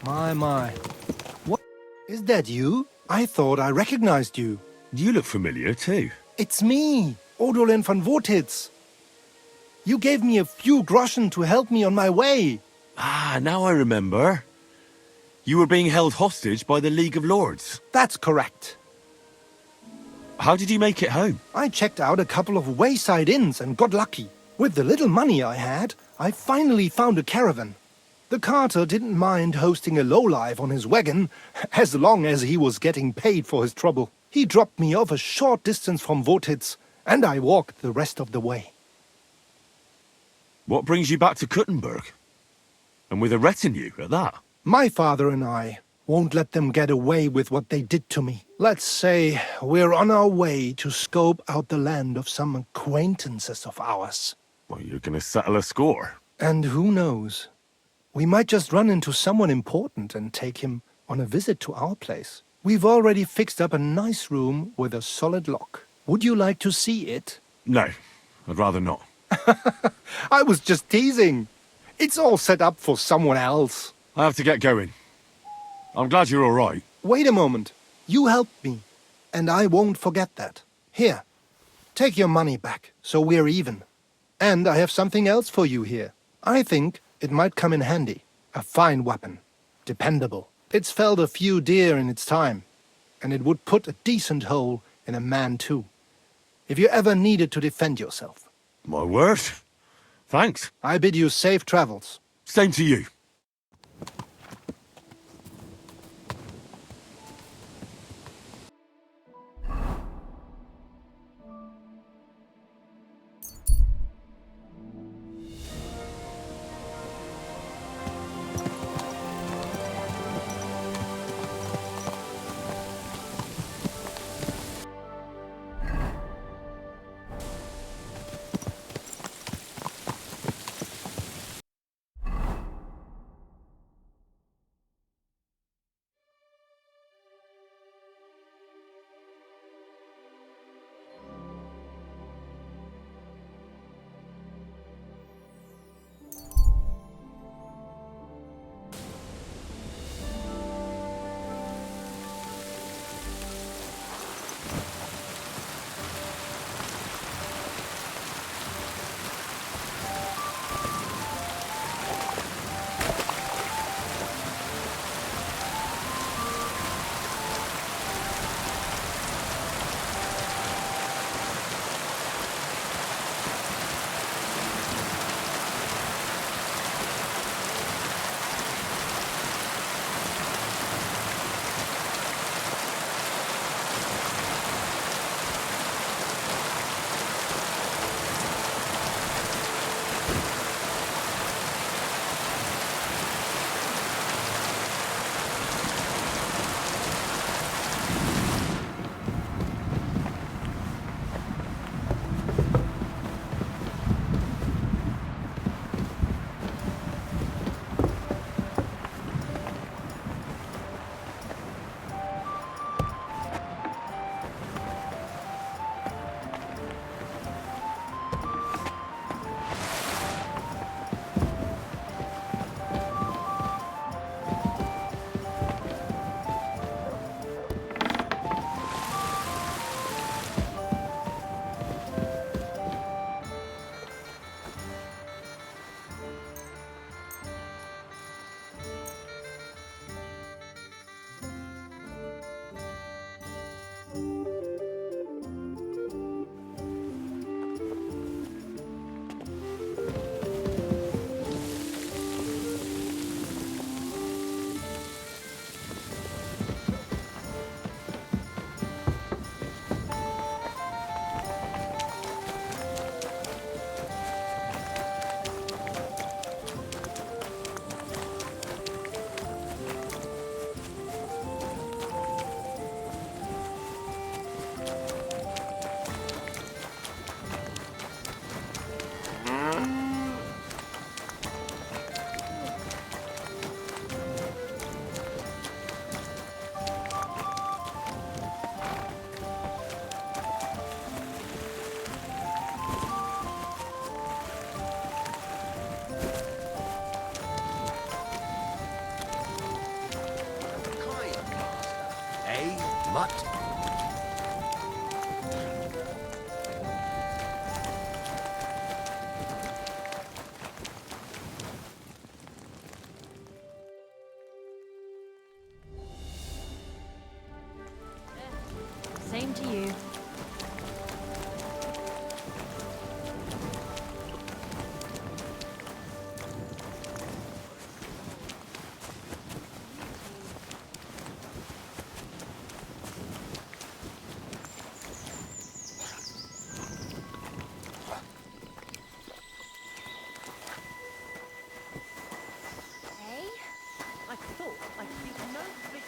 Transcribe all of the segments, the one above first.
My. What? Is that you? I thought I recognized you. You look familiar, too. It's me, Odolin van Vortitz. You gave me a few groschen to help me on my way. Ah, now I remember. You were being held hostage by the League of Lords. That's correct. How did you make it home? I checked out a couple of wayside inns and got lucky. With the little money I had, I finally found a caravan. The carter didn't mind hosting a lowlife on his wagon, as long as he was getting paid for his trouble. He dropped me off a short distance from Vortitz, and I walked the rest of the way. What brings you back to Kuttenberg? And with a retinue at that? My father and I won't let them get away with what they did to me. Let's say we're on our way to scope out the land of some acquaintances of ours. Well, you're gonna settle a score. And who knows? We might just run into someone important and take him on a visit to our place. We've already fixed up a nice room with a solid lock. Would you like to see it? No, I'd rather not. I was just teasing. It's all set up for someone else. I have to get going. I'm glad you're all right. Wait a moment. You helped me, and I won't forget that. Here, take your money back, so we're even. And I have something else for you here. I think it might come in handy. A fine weapon. Dependable. It's felled a few deer in its time, and it would put a decent hole in a man too, if you ever needed to defend yourself. My word. Thanks. I bid you safe travels. Same to you. mutt. Same to you. I thought I'd see no big...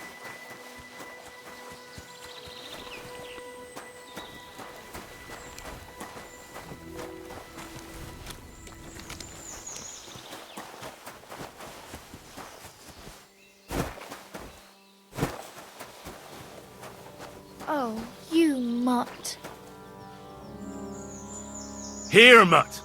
Oh, you mutt. Here, mutt!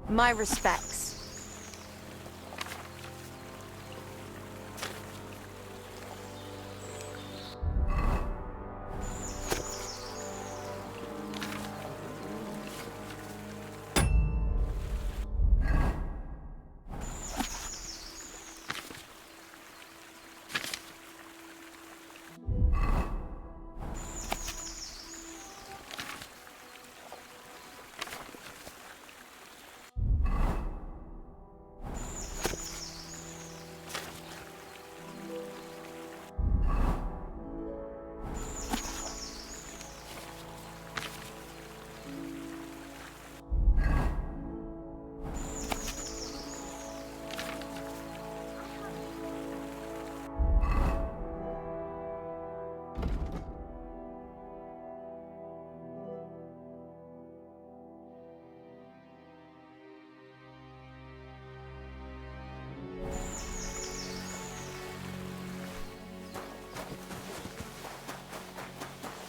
My respects.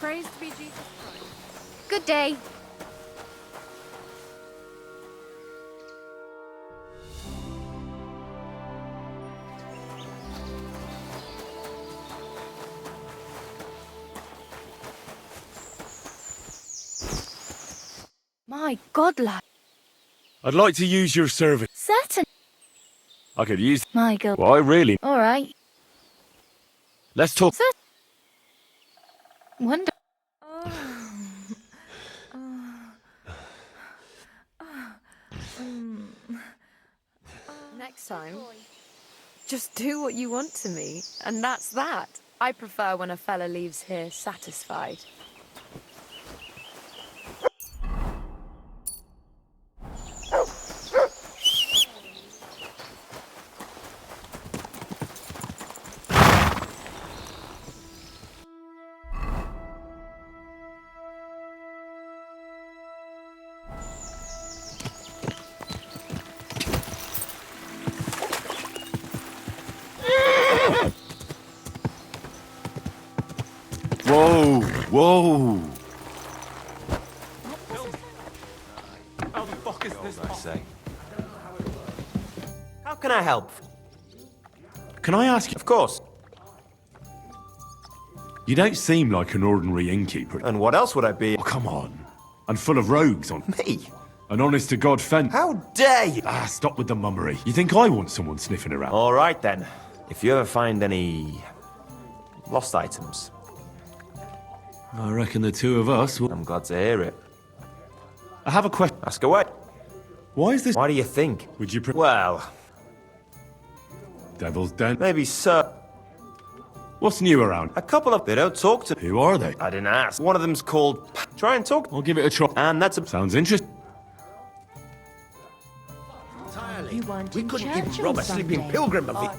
Praise be Jesus Christ. Good day. My God, lad. I'd like to use your service. Certain. I could use... My God. Well, I really... All right. Let's talk... Wonder. Next time, just do what you want to me, and that's that. I prefer when a fella leaves here satisfied. Whoa! Whoa! How the fuck is this? I say. How can I help? Can I ask you... Of course. You don't seem like an ordinary innkeeper. And what else would I be? Oh, come on. And full of rogues on... Me? An honest-to-God fence. How dare you? Ah, stop with the mummery. You think I want someone sniffing around? All right, then. If you ever find any... lost items, I reckon the two of us will... I'm glad to hear it. I have a question. Ask away. Why is this... Why do you think? Would you... Well, Devil's Den? maybe so. What's new around? A couple of... They don't talk to... Who are they? I didn't ask. One of them's called... Try and talk. I'll give it a try. And that's a... Sounds interesting. We couldn't even rob a sleeping pilgrim of it.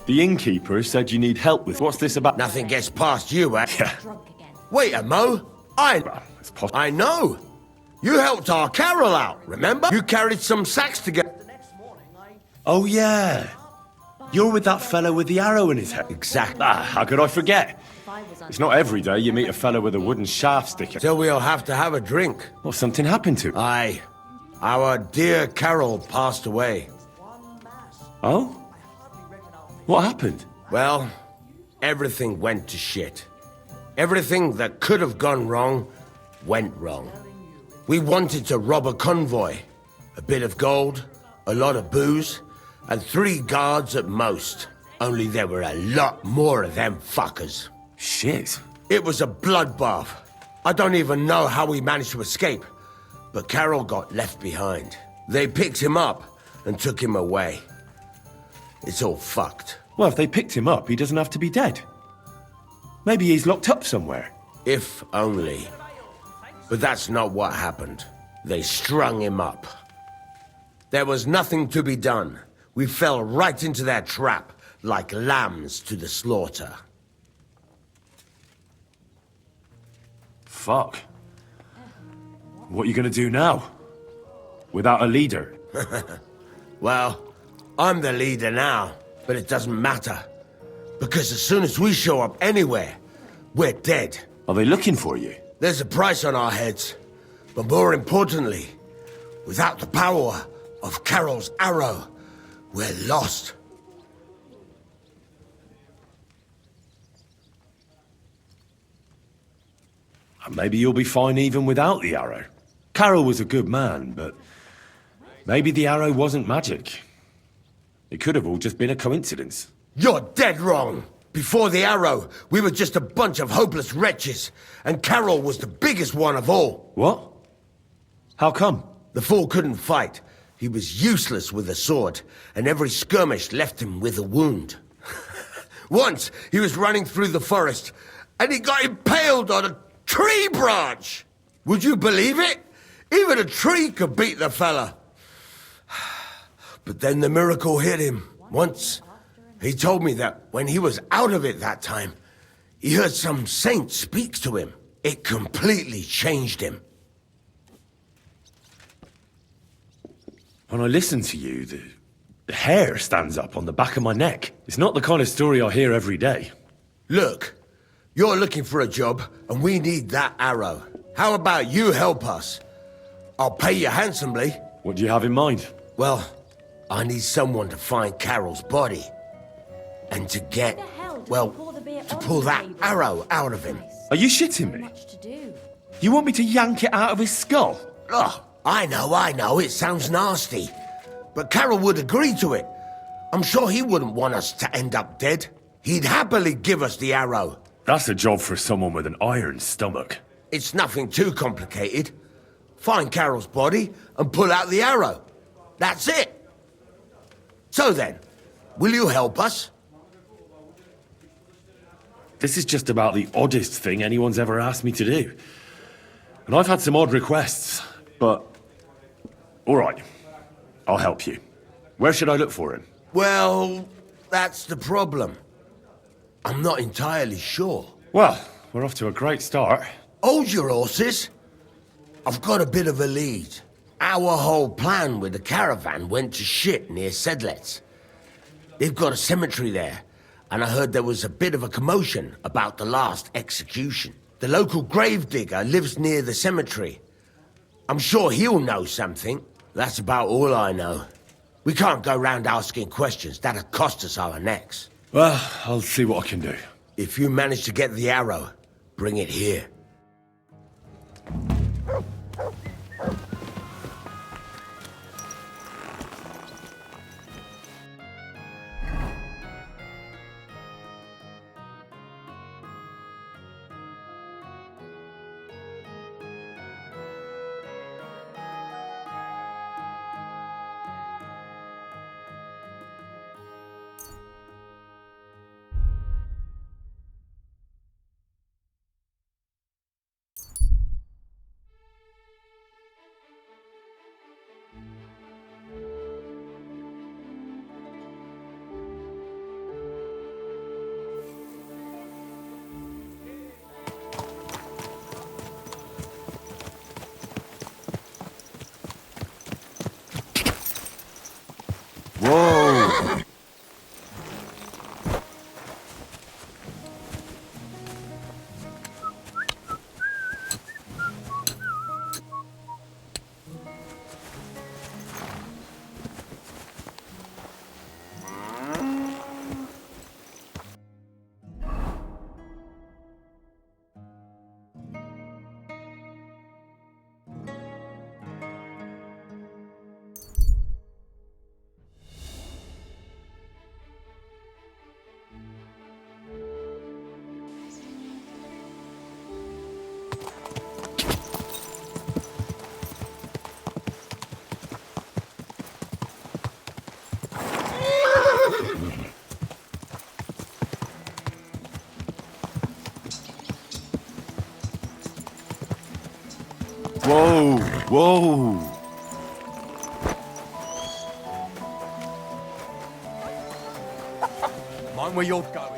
The innkeeper said you need help with... What's this about? Nothing gets past you, eh? Yeah. Wait a mo. It's possible. I know. You helped our Carol out, remember? You carried some sacks together. Oh, yeah. You're with that fellow with the arrow in his head. Exactly. How could I forget? It's not every day you meet a fellow with a wooden shaft sticking. So we'll have to have a drink. Well, something happened to him. Aye. Our dear Carol passed away. Oh? What happened? Well, everything went to shit. Everything that could have gone wrong, went wrong. We wanted to rob a convoy. A bit of gold, a lot of booze, and 3 guards at most. Only there were a lot more of them fuckers. Shit. It was a bloodbath. I don't even know how we managed to escape. But Carol got left behind. They picked him up and took him away. It's all fucked. Well, if they picked him up, he doesn't have to be dead. Maybe he's locked up somewhere. If only. But that's not what happened. They strung him up. There was nothing to be done. We fell right into their trap, like lambs to the slaughter. Fuck. What are you gonna do now? Without a leader? Well, I'm the leader now, but it doesn't matter. Because as soon as we show up anywhere, we're dead. Are they looking for you? There's a price on our heads. But more importantly, without the power of Carol's arrow, we're lost. Maybe you'll be fine even without the arrow. Carol was a good man, but maybe the arrow wasn't magic. It could have all just been a coincidence. You're dead wrong. Before the arrow, we were just a bunch of hopeless wretches, and Carol was the biggest one of all. What? How come? The fool couldn't fight. He was useless with a sword, and every skirmish left him with a wound. Once, he was running through the forest, and he got impaled on a tree branch! Would you believe it? Even a tree could beat the fella. But then the miracle hit him. Once, he told me that when he was out of it that time, he heard some saint speak to him. It completely changed him. When I listen to you, the hair stands up on the back of my neck. It's not the kind of story I hear every day. Look, you're looking for a job, and we need that arrow. How about you help us? I'll pay you handsomely. What do you have in mind? Well, I need someone to find Carol's body. And to get, well, to pull that arrow out of him. Are you shitting me? You want me to yank it out of his skull? Oh, I know, it sounds nasty. But Carol would agree to it. I'm sure he wouldn't want us to end up dead. He'd happily give us the arrow. That's a job for someone with an iron stomach. It's nothing too complicated. Find Carol's body and pull out the arrow. That's it. So then, will you help us? This is just about the oddest thing anyone's ever asked me to do. And I've had some odd requests, but... All right, I'll help you. Where should I look for him? Well, that's the problem. I'm not entirely sure. Well, we're off to a great start. Hold your horses. I've got a bit of a lead. Our whole plan with the caravan went to shit near Sedlets. They've got a cemetery there, and I heard there was a bit of a commotion about the last execution. The local gravedigger lives near the cemetery. I'm sure he'll know something. That's about all I know. We can't go round asking questions. That'll cost us our necks. Well, I'll see what I can do. If you manage to get the arrow, bring it here. Whoa! Mind where you're going.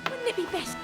Wouldn't it be best?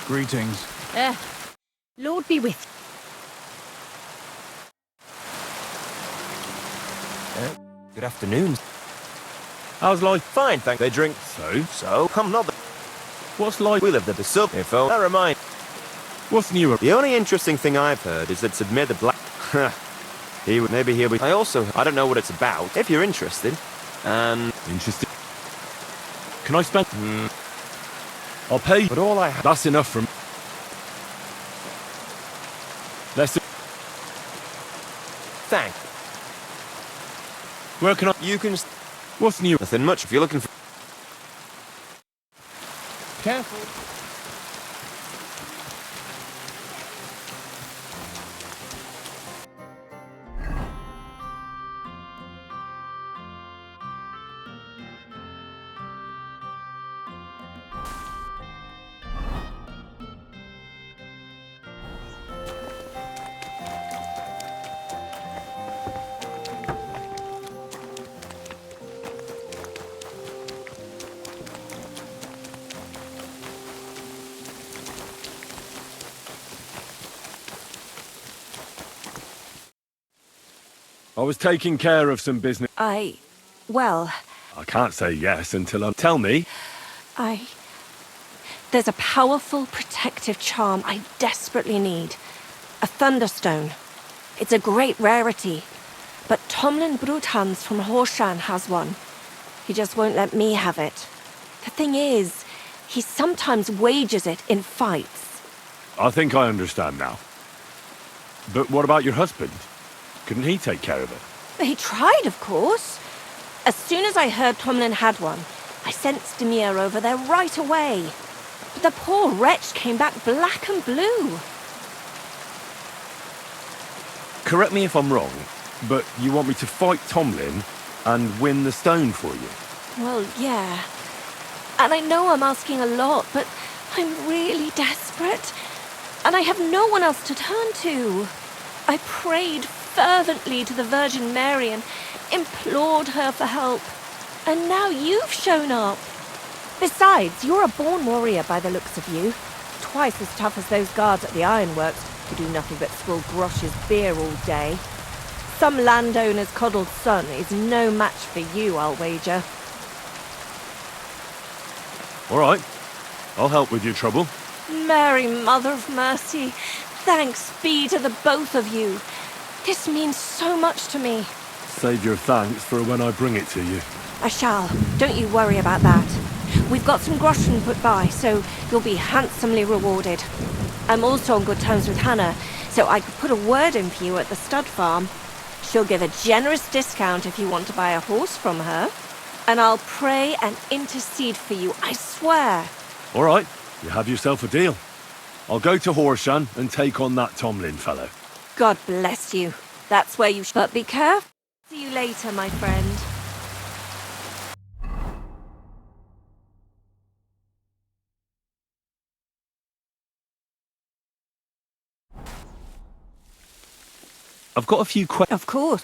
Greetings. Lord be with you. Good afternoon. How's life? Fine, thank they drink. So, I'm not the... What's life? We lived at the sub, if oh, never mind. What's new? The only interesting thing I've heard is that Submit the Black... maybe he'll be... I don't know what it's about, if you're interested. And... Interesting. Can I spend... I'll pay you. But all I have... That's enough from... Let's... Thank. Where can I... You can... What's new? Nothing much if you're looking for... Careful. I was taking care of some business. Well, I can't say yes until Tell me. There's a powerful protective charm I desperately need. A Thunderstone. It's a great rarity. But Tomlin Bruthans from Horshan has one. He just won't let me have it. The thing is, he sometimes wages it in fights. I think I understand now. But what about your husband? Couldn't he take care of it? He tried, of course. As soon as I heard Tomlin had one, I sent Stamir over there right away. But the poor wretch came back black and blue. Correct me if I'm wrong, but you want me to fight Tomlin and win the stone for you? Well, yeah. And I know I'm asking a lot, but I'm really desperate. And I have no one else to turn to. I prayed fervently to the Virgin Mary and implored her for help. And now you've shown up. Besides, you're a born warrior by the looks of you. Twice as tough as those guards at the ironworks who do nothing but swill Grosh's beer all day. Some landowner's coddled son is no match for you, I'll wager. All right. I'll help with your trouble. Mary, Mother of Mercy, thanks be to the both of you. This means so much to me. Save your thanks for when I bring it to you. I shall. Don't you worry about that. We've got some groschen put by, so you'll be handsomely rewarded. I'm also on good terms with Hannah, so I could put a word in for you at the stud farm. She'll give a generous discount if you want to buy a horse from her. And I'll pray and intercede for you, I swear. All right. You have yourself a deal. I'll go to Horshan and take on that Tomlin fellow. God bless you. That's where you should. But be careful. See you later, my friend. I've got a few questions. Of course.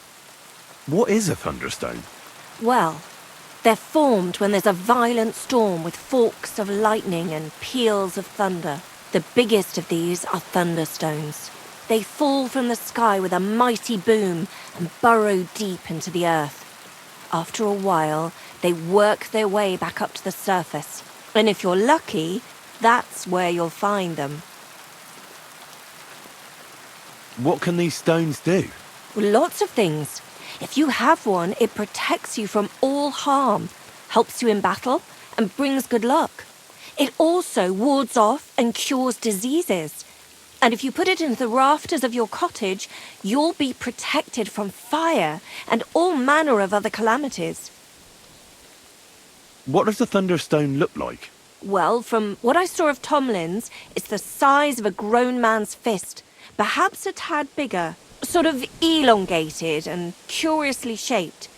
What is a thunderstone? Well, they're formed when there's a violent storm with forks of lightning and peals of thunder. The biggest of these are thunderstones. They fall from the sky with a mighty boom and burrow deep into the earth. After a while, they work their way back up to the surface. And if you're lucky, that's where you'll find them. What can these stones do? Lots of things. If you have one, it protects you from all harm, helps you in battle, and brings good luck. It also wards off and cures diseases. And if you put it into the rafters of your cottage, you'll be protected from fire and all manner of other calamities. What does a thunderstone look like? Well, from what I saw of Tomlin's, it's the size of a grown man's fist, perhaps a tad bigger, sort of elongated and curiously shaped.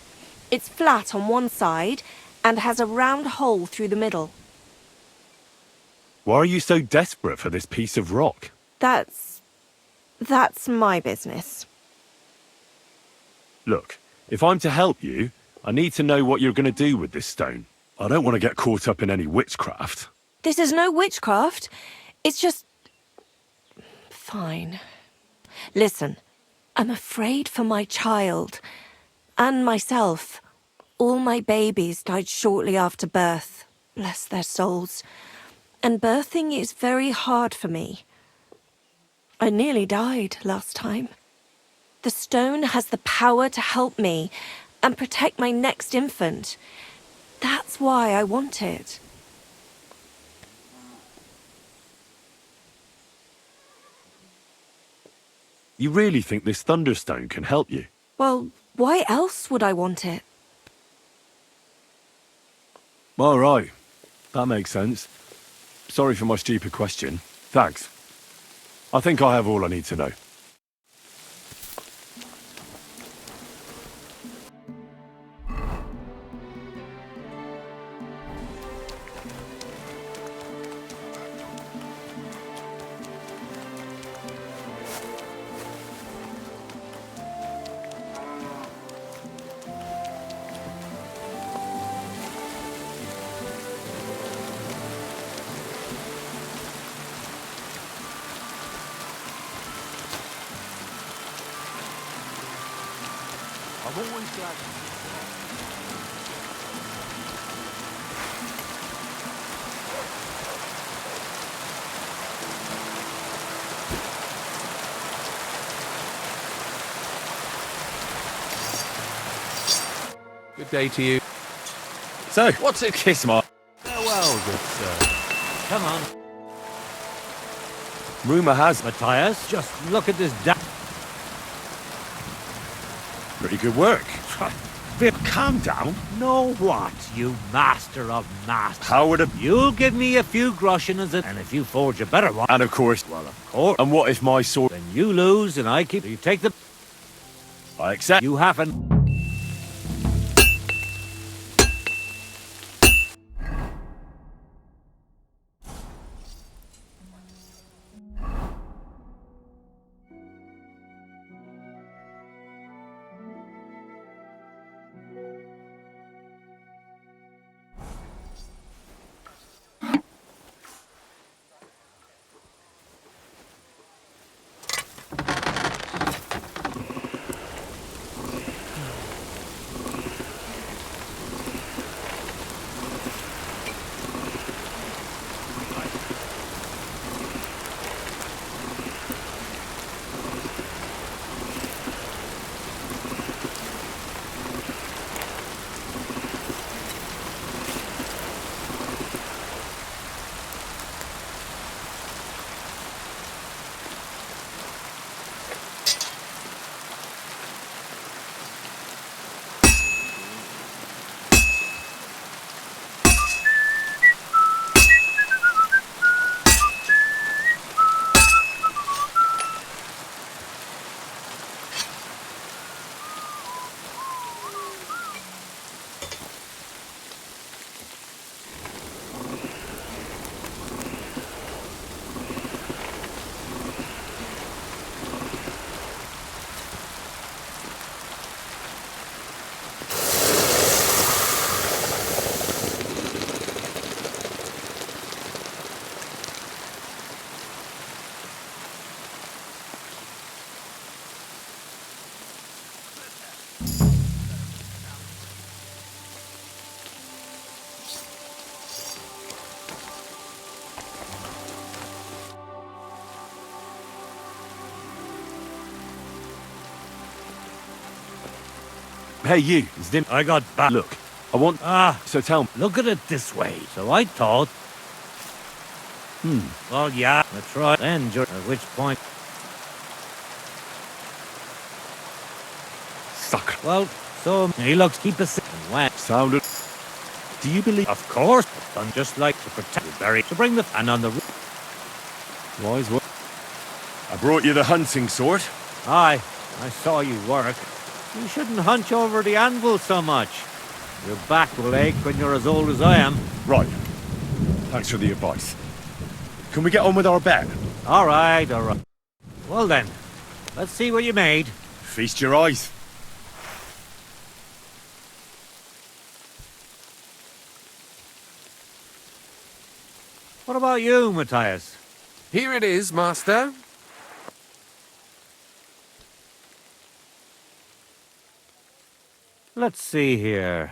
It's flat on one side and has a round hole through the middle. Why are you so desperate for this piece of rock? That's my business. Look, if I'm to help you, I need to know what you're going to do with this stone. I don't want to get caught up in any witchcraft. This is no witchcraft. It's just... Fine. Listen, I'm afraid for my child. And myself. All my babies died shortly after birth. Bless their souls. And birthing is very hard for me. I nearly died last time. The stone has the power to help me and protect my next infant. That's why I want it. You really think this thunderstone can help you? Well, why else would I want it? All right. That makes sense. Sorry for my stupid question. Thanks. I think I have all I need to know. I'm always glad. Good day to you. So, what's a kiss mark? Farewell, good sir. Come on, Rumour has Matthias, just look at this pretty good work. Vic, calm down. Know what, you master of masters? How would a... You'll give me a few groschen as it, and if you forge a better one... And of course... Well, of course. And what if my sword... Then you lose, and I keep... You take the... I accept... You haven't... Hey, you. I got back. Look, I want... So tell me. Look at it this way. So I thought... Well, yeah, that's right. Then, at which point... Sucker. Well, so he looks keep us and when Sounded... Do you believe... Of course, done just like to protect the berry, to bring the fan on the Wise what? I brought you the hunting sword. Aye, I saw you work. You shouldn't hunch over the anvil so much. Your back will ache when you're as old as I am. Right. Thanks for the advice. Can we get on with our bet? All right, all right. Well then, let's see what you made. Feast your eyes. What about you, Matthias? Here it is, Master. Let's see here.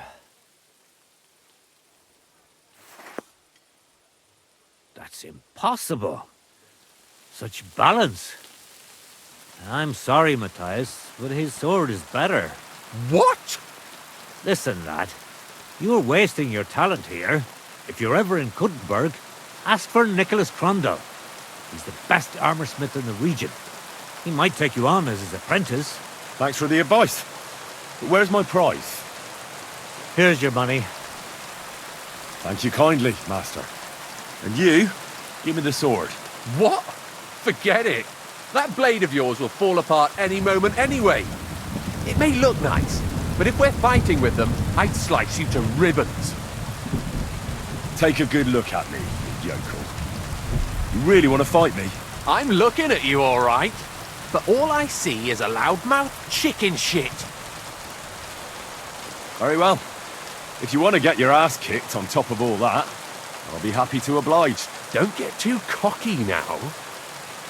That's impossible. Such balance. I'm sorry, Matthias, but his sword is better. What? Listen, lad. You're wasting your talent here. If you're ever in Kuttenberg, ask for Nicholas Crondell. He's the best armorsmith in the region. He might take you on as his apprentice. Thanks for the advice. But where's my prize? Here's your money. Thank you kindly, master. And you, give me the sword. What? Forget it. That blade of yours will fall apart any moment anyway. It may look nice, but if we're fighting with them, I'd slice you to ribbons. Take a good look at me, you yokel. You really want to fight me? I'm looking at you all right, but all I see is a loudmouth chicken shit. Very well. If you want to get your ass kicked on top of all that, I'll be happy to oblige. Don't get too cocky now.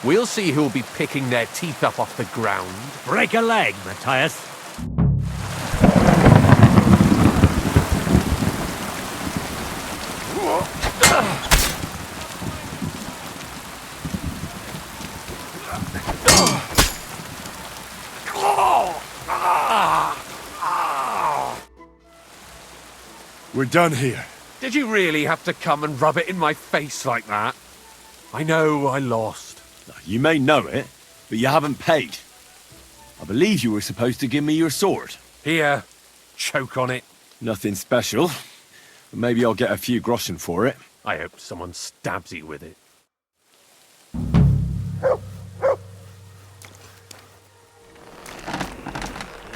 We'll see who'll be picking their teeth up off the ground. Break a leg, Matthias. We're done here. Did you really have to come and rub it in my face like that? I know I lost. You may know it, but you haven't paid. I believe you were supposed to give me your sword. Here, choke on it. Nothing special. But maybe I'll get a few groschen for it. I hope someone stabs you with it.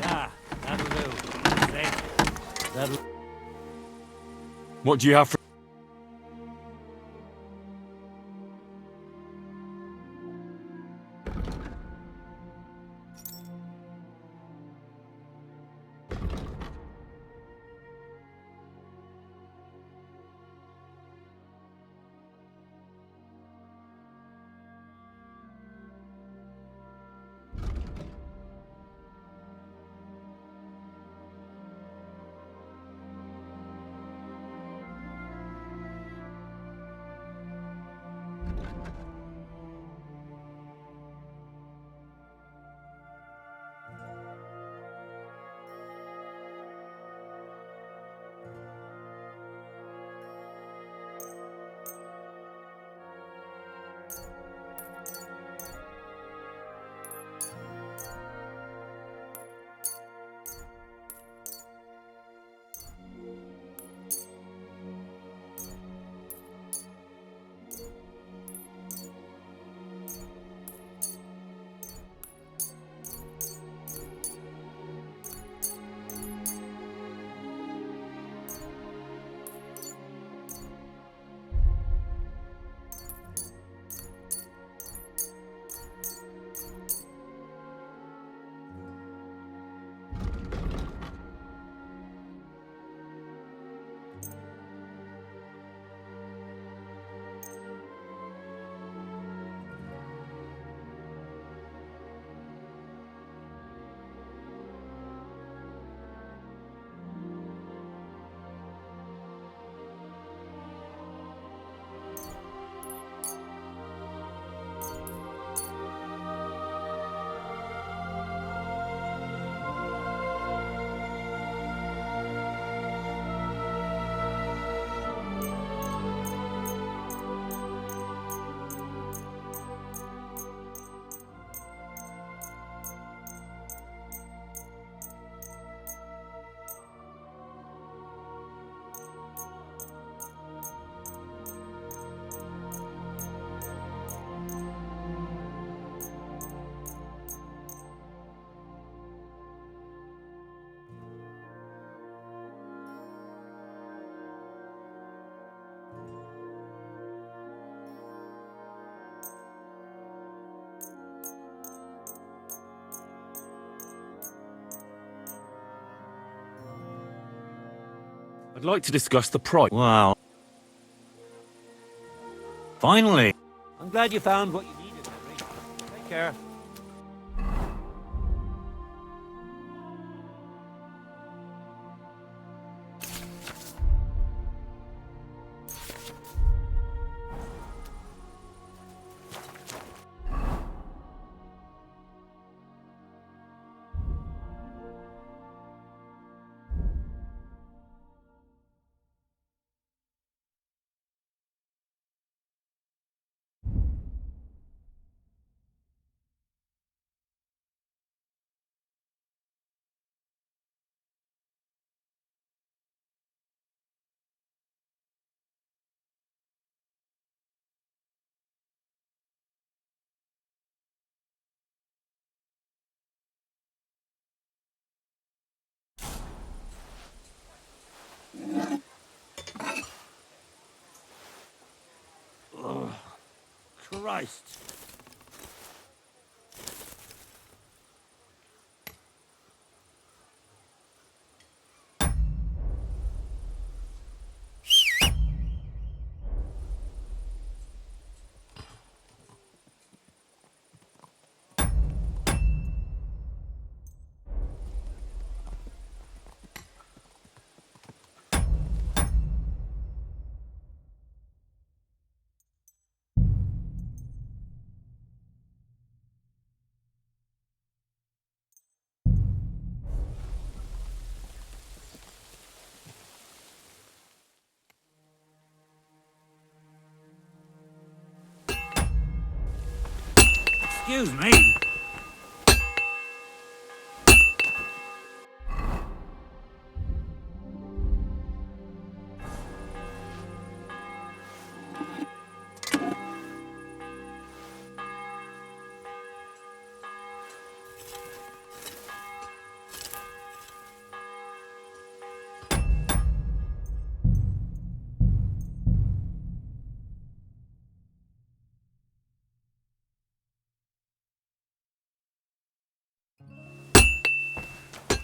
Yeah, that'll do. Safe. That'll... What do you have for... I'd like to discuss the price. Wow. Finally. I'm glad you found what you needed, Henry. Take care. Christ. Excuse me.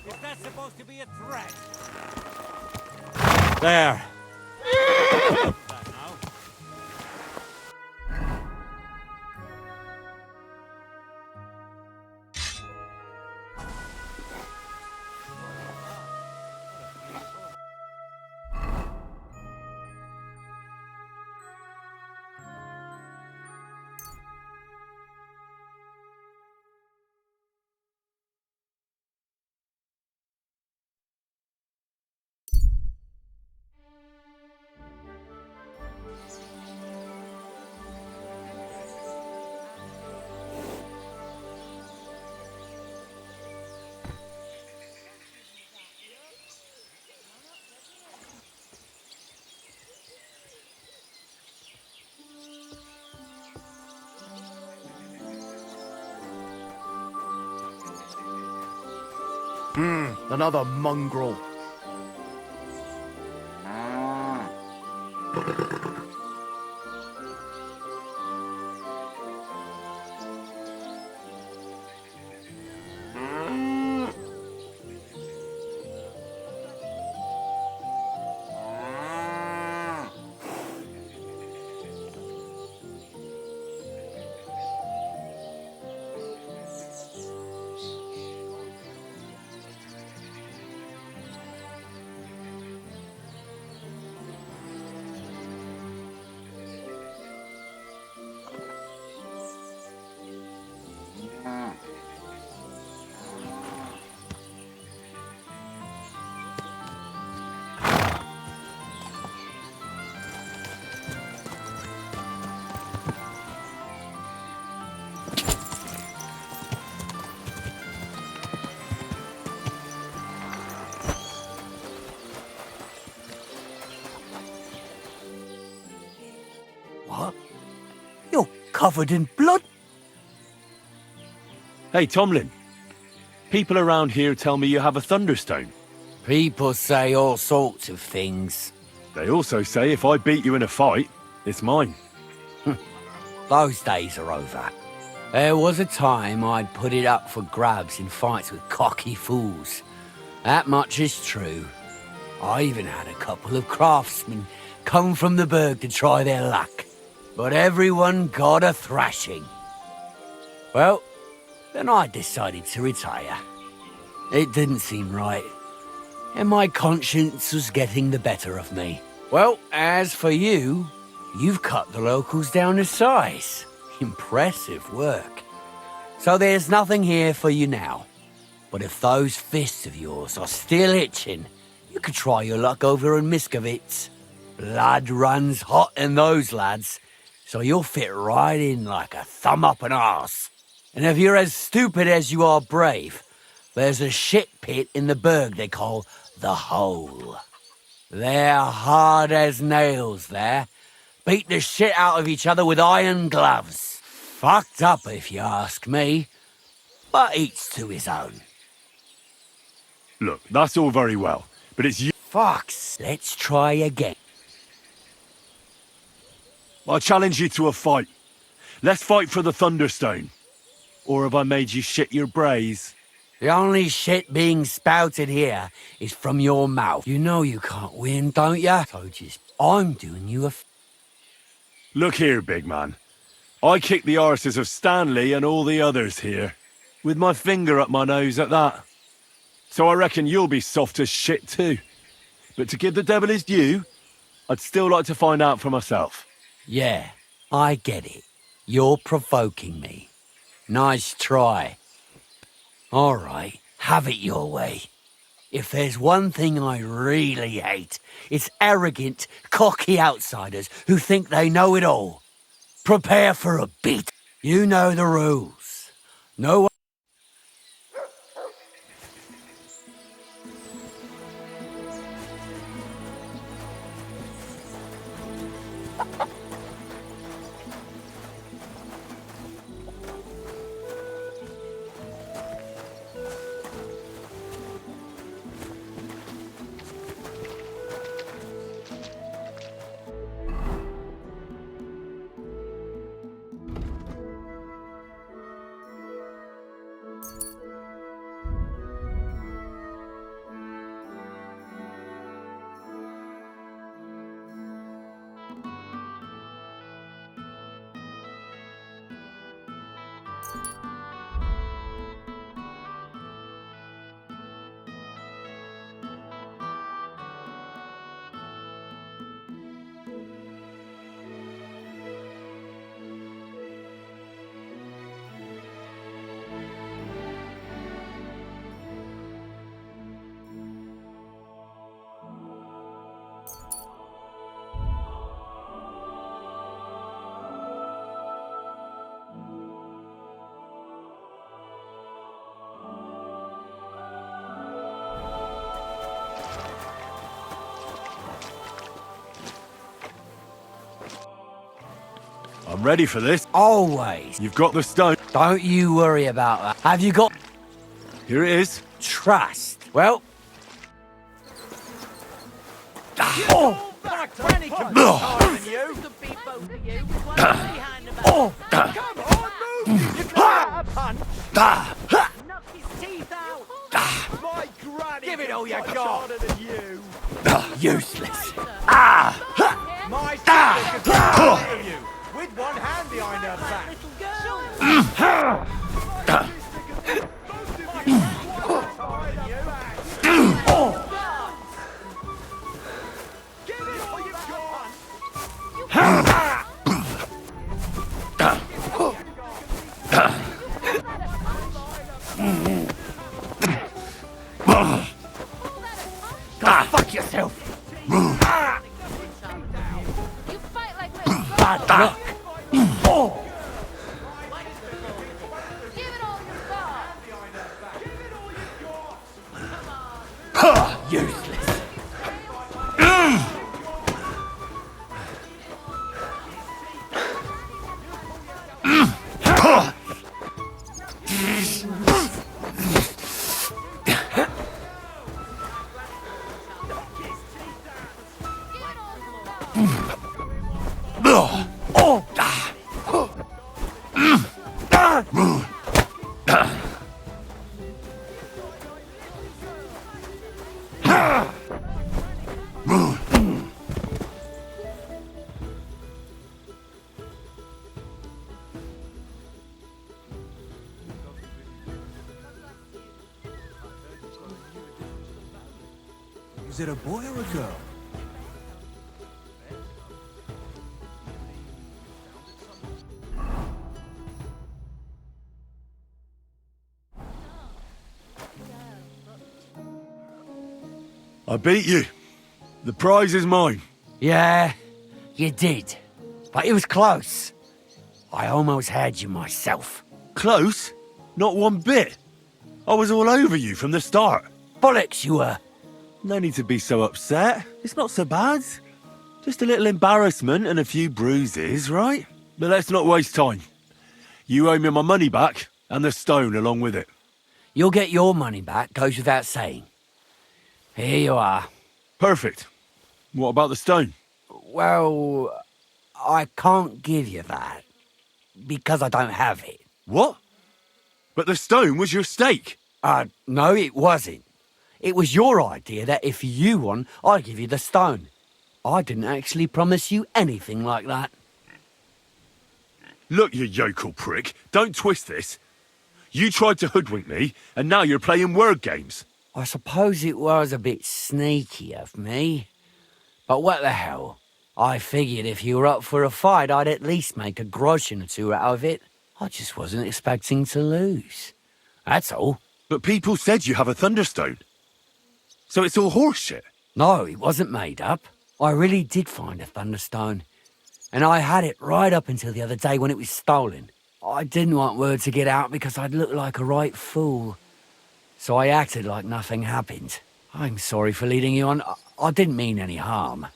Is that supposed to be a threat? There. That now. Another mongrel. What? You're covered in blood. Hey, Tomlin. People around here tell me you have a thunderstone. People say all sorts of things. They also say if I beat you in a fight, it's mine. Those days are over. There was a time I'd put it up for grabs in fights with cocky fools. That much is true. I even had a couple of craftsmen come from the burg to try their luck. But everyone got a thrashing. Well, then I decided to retire. It didn't seem right, and my conscience was getting the better of me. Well, as for you, you've cut the locals down to size. Impressive work. So there's nothing here for you now. But if those fists of yours are still itching, you could try your luck over in Miskovitz. Blood runs hot in those lads, so you'll fit right in like a thumb up an arse. And if you're as stupid as you are brave, there's a shit pit in the burg they call the Hole. They're hard as nails there. Beat the shit out of each other with iron gloves. Fucked up if you ask me, but each to his own. Look, that's all very well, but it's you. Fox, let's try again. I challenge you to a fight. Let's fight for the Thunderstone. Or have I made you shit your brays? The only shit being spouted here is from your mouth. You know you can't win, don't ya? So I'm doing you a Look here, big man. I kicked the arses of Stanley and all the others here. With my finger up my nose at that. So I reckon you'll be soft as shit too. But to give the devil his due, I'd still like to find out for myself. Yeah, I get it. You're provoking me. Nice try. All right, have it your way. If there's one thing I really hate, it's arrogant, cocky outsiders who think they know it all. Prepare for a beat. You know the rules. No one... I'm ready for this. Always. You've got the stone. Don't you worry about that. Have you got... Here it is. Trust. Well... Oh! Give it all you got. Useless. My sister could take of you with one hand behind her back. Give it all you Go fuck yourself. Bad luck. Oh. Useless. Is it a boy or a girl? I beat you. The prize is mine. Yeah, you did. But it was close. I almost had you myself. Close? Not one bit. I was all over you from the start. Bollocks you were. No need to be so upset. It's not so bad. Just a little embarrassment and a few bruises, right? But let's not waste time. You owe me my money back, and the stone along with it. You'll get your money back, goes without saying. Here you are. Perfect. What about the stone? Well, I can't give you that. Because I don't have it. What? But the stone was your stake. No, it wasn't. It was your idea that if you won, I'd give you the stone. I didn't actually promise you anything like that. Look, you yokel prick. Don't twist this. You tried to hoodwink me, and now you're playing word games. I suppose it was a bit sneaky of me. But what the hell? I figured if you were up for a fight, I'd at least make a groschen or two out of it. I just wasn't expecting to lose. That's all. But people said you have a thunderstone. So it's all horseshit. No, it wasn't made up. I really did find a thunderstone. And I had it right up until the other day when it was stolen. I didn't want word to get out because I'd look like a right fool. So I acted like nothing happened. I'm sorry for leading you on. I didn't mean any harm.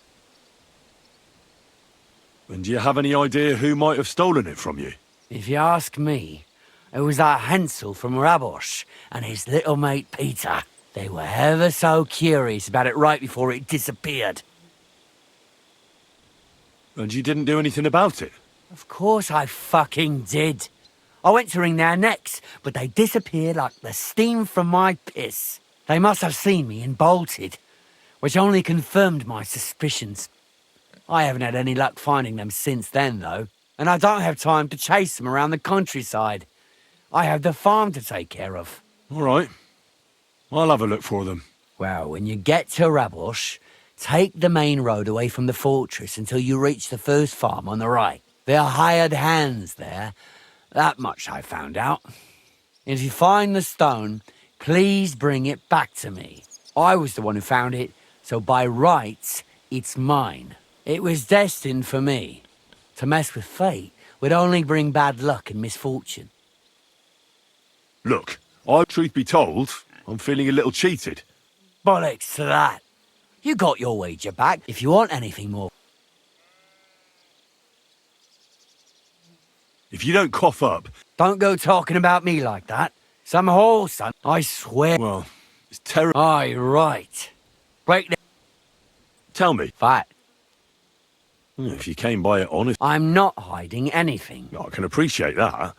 And do you have any idea who might have stolen it from you? If you ask me, it was that Hansel from Rabosh and his little mate Peter. They were ever so curious about it right before it disappeared. And you didn't do anything about it? Of course I fucking did. I went to wring their necks, but they disappeared like the steam from my piss. They must have seen me and bolted, which only confirmed my suspicions. I haven't had any luck finding them since then, though, and I don't have time to chase them around the countryside. I have the farm to take care of. All right. I'll have a look for them. Well, when you get to Rabosh, take the main road away from the fortress until you reach the first farm on the right. There are hired hands there. That much I found out. If you find the stone, please bring it back to me. I was the one who found it, so by rights, it's mine. It was destined for me. To mess with fate would only bring bad luck and misfortune. Look, truth be told, I'm feeling a little cheated. Bollocks to that. You got your wager back if you want anything more. If you don't cough up... Don't go talking about me like that. Some whore, son, I swear. Well, it's terrible. Aye, right. Break the... Tell me. Fight. If you came by it honest... I'm not hiding anything. I can appreciate that.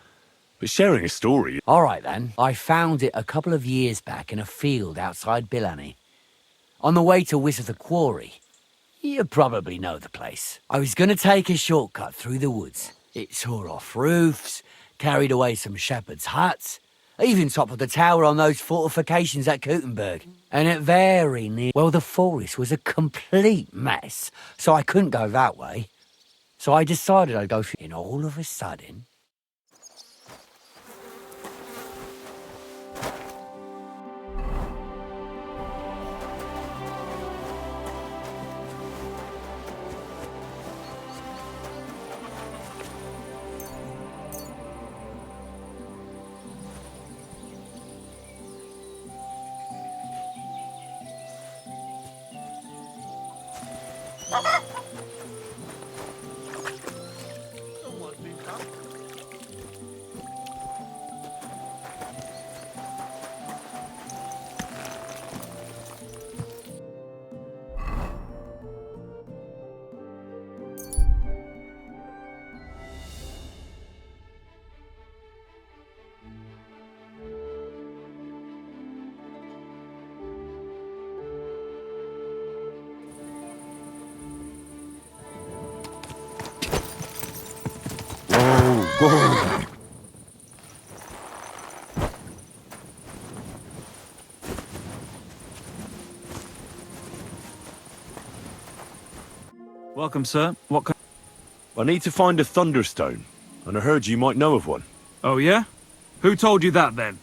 But sharing a story... All right, then. I found it a couple of years back in a field outside Billany. On the way to Wizard the Quarry. You probably know the place. I was going to take a shortcut through the woods. It tore off roofs, carried away some shepherds' huts, even toppled the tower on those fortifications at Gutenberg. And at very near... Well, the forest was a complete mess, so I couldn't go that way. So I decided I'd go through... And all of a sudden... Welcome, sir. What can... I need to find a Thunderstone, and I heard you might know of one. Oh, yeah? Who told you that, then?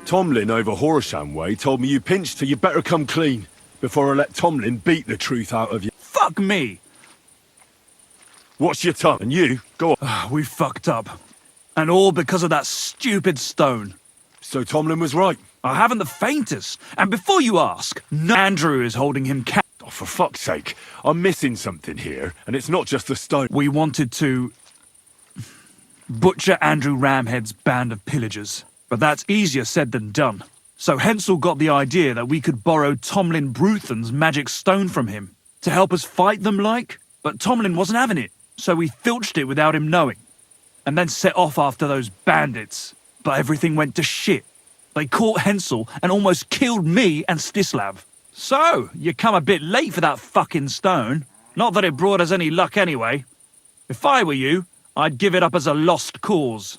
Tomlin over Horsham way told me you pinched, so you better come clean before I let Tomlin beat the truth out of you. Fuck me! Watch your tongue, and you, go on. We fucked up. And all because of that stupid stone. So Tomlin was right. I haven't the faintest. And before you ask, no Andrew is holding him Oh, for fuck's sake. I'm missing something here, and it's not just the stone. We wanted to... butcher Andrew Ramhead's band of pillagers. But that's easier said than done. So Hensel got the idea that we could borrow Tomlin Bruthan's magic stone from him to help us fight them like, but Tomlin wasn't having it, so we filched it without him knowing, and then set off after those bandits. But everything went to shit. They caught Hensel and almost killed me and Stislav. So, you come a bit late for that fucking stone. Not that it brought us any luck anyway. If I were you, I'd give it up as a lost cause.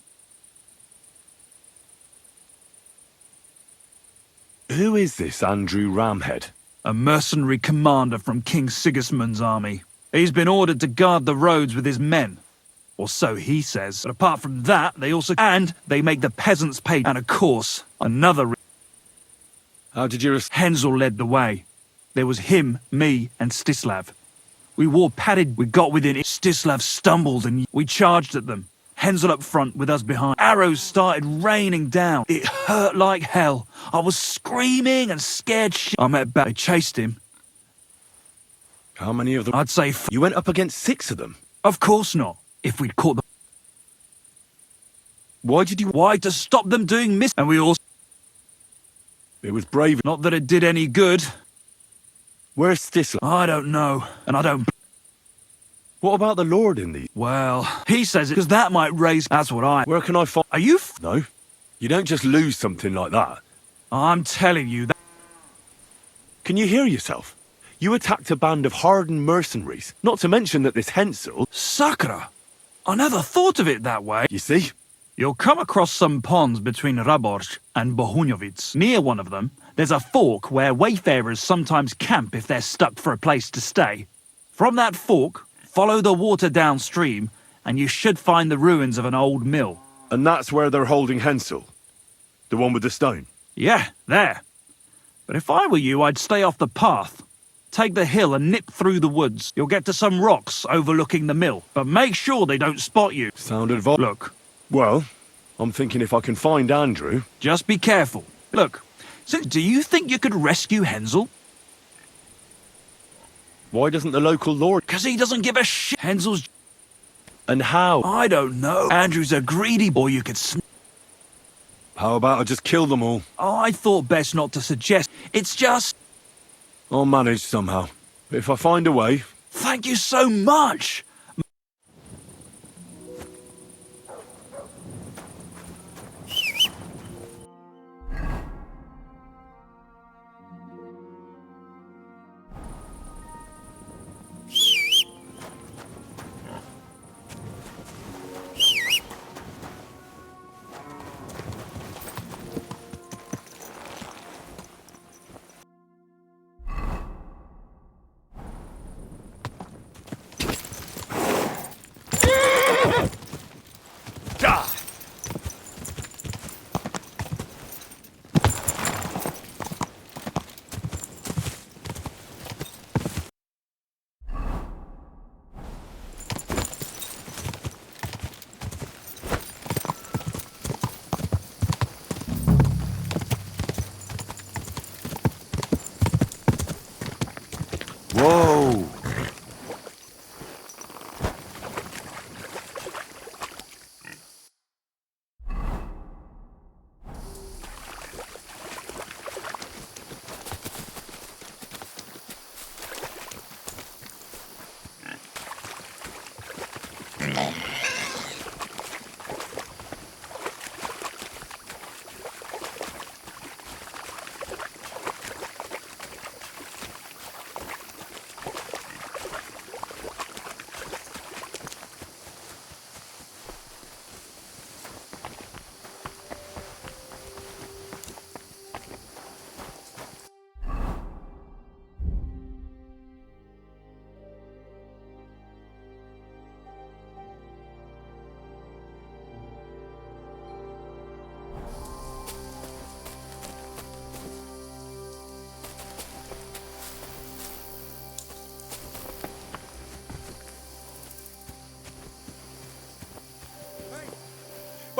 Who is this Andrew Ramhead? A mercenary commander from King Sigismund's army. He's been ordered to guard the roads with his men. Or so he says. But apart from that, they also... And they make the peasants pay. And of course, another... How did you... Hensel led the way. There was him, me, and Stislav. We wore padded... We got within it. Stislav stumbled and we charged at them. Hensel up front with us behind. Arrows started raining down. It hurt like hell. I was screaming and scared shit. I met back. They chased him. How many of them? I'd say... You went up against 6 of them? Of course not. If we'd caught them... Why did you... Why? To stop them doing miss... And we all... It was brave. Not that it did any good. Where's Stislav? I don't know. And I don't... What about the Lord in these? Well, he says it because that might raise... That's what I... Where can I find... Are you... No. You don't just lose something like that. I'm telling you that... Can you hear yourself? You attacked a band of hardened mercenaries. Not to mention that this Hensel... Sakra! I never thought of it that way. You see? You'll come across some ponds between Raborj and Bohunjovic. Near one of them, there's a fork where wayfarers sometimes camp if they're stuck for a place to stay. From that fork... Follow the water downstream, and you should find the ruins of an old mill. And that's where they're holding Hensel? The one with the stone? Yeah, there. But if I were you, I'd stay off the path. Take the hill and nip through the woods. You'll get to some rocks overlooking the mill. But make sure they don't spot you. Sounded Look. Well, I'm thinking if I can find Andrew... Just be careful. Look, so do you think you could rescue Hensel? Why doesn't the local lord... Because he doesn't give a shit. Hensel's... And how? I don't know. Andrew's a greedy boy you could How about I just kill them all? Oh, I thought best not to suggest. It's just... I'll manage somehow. If I find a way... Thank you so much! Whoa!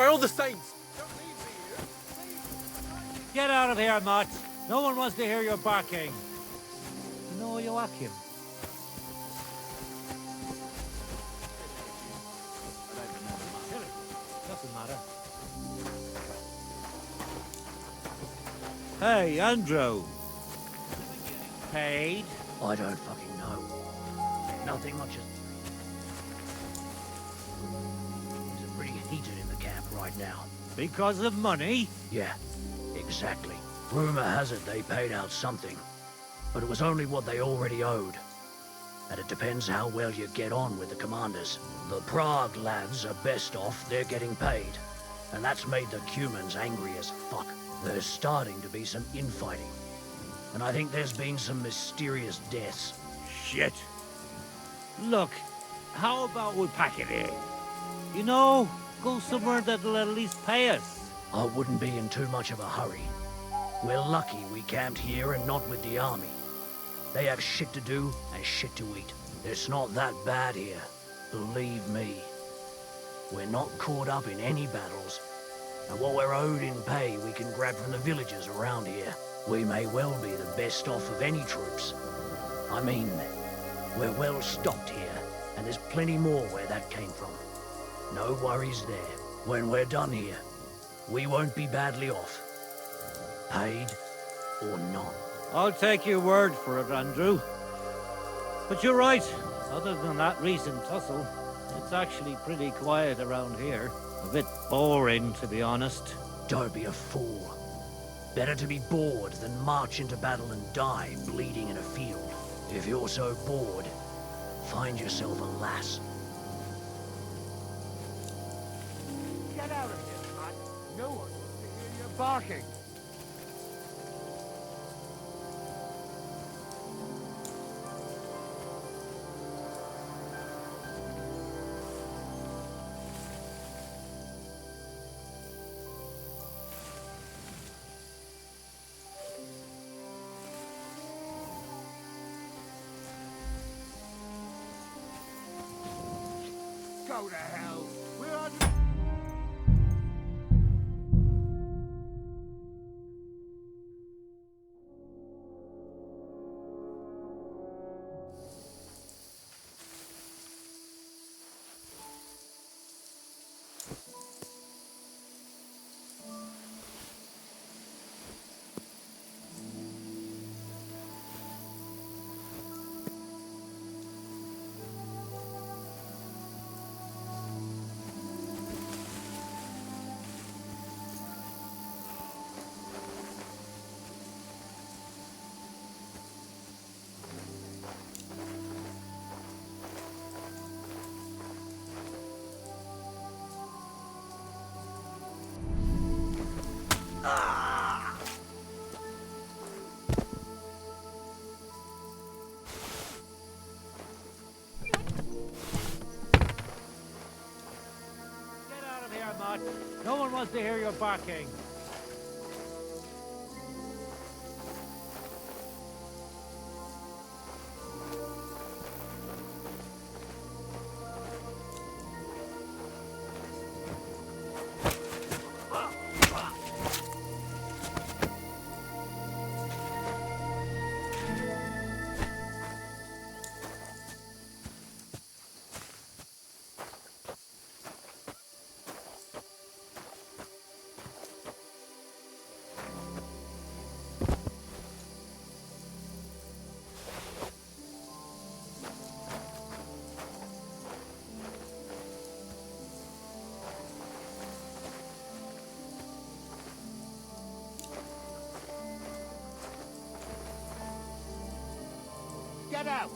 By all the saints! Get out of here, Mutt. No one wants to hear your barking. No, Joachim. Doesn't matter. Hey, Andrew. Paid? I don't fucking know. Nothing much as... It's pretty heated in the camp right now. Because of money? Yeah, exactly. Rumor has it they paid out something. But it was only what they already owed. And it depends how well you get on with the commanders. The Prague lads are best off, they're getting paid. And that's made the Cumans angry as fuck. There's starting to be some infighting. And I think there's been some mysterious deaths. Shit. Look, how about we pack it in? You know, go somewhere that'll at least pay us. I wouldn't be in too much of a hurry. We're lucky we camped here and not with the army. They have shit to do and shit to eat. It's not that bad here, believe me. We're not caught up in any battles, and what we're owed in pay we can grab from the villagers around here. We may well be the best off of any troops. I mean, we're well stocked here, and there's plenty more where that came from. No worries there. When we're done here, we won't be badly off. Paid or not. I'll take your word for it, Andrew. But you're right. Other than that recent tussle, it's actually pretty quiet around here. A bit boring, to be honest. Don't be a fool. Better to be bored than march into battle and die bleeding in a field. If you're so bored, find yourself a lass. Get out of here, man. No one wants to hear you barking. Go to hell. We're under... No one wants to hear your barking. Get out!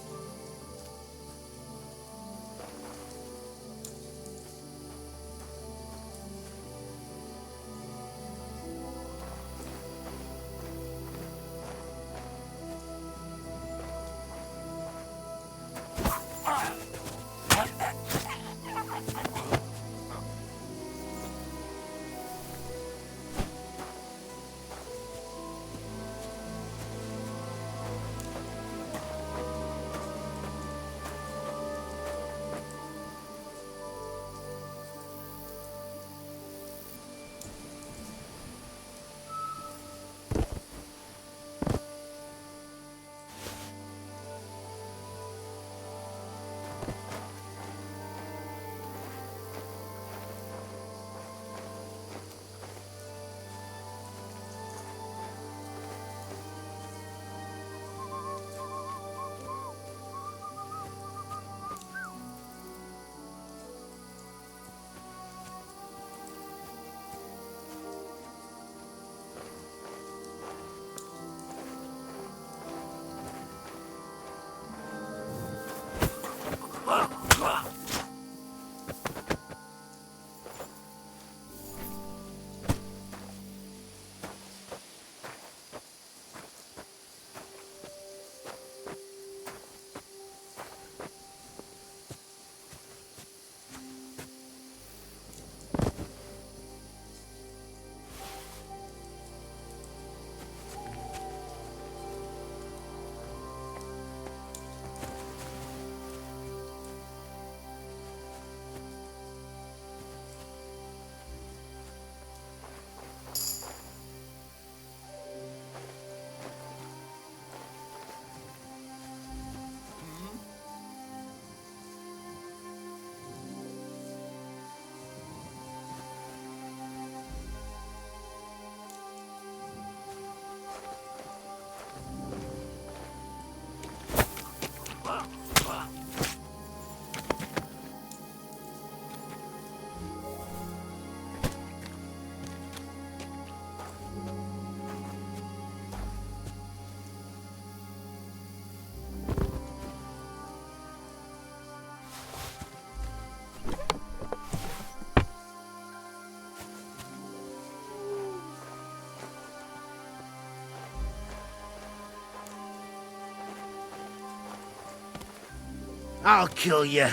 I'll kill you.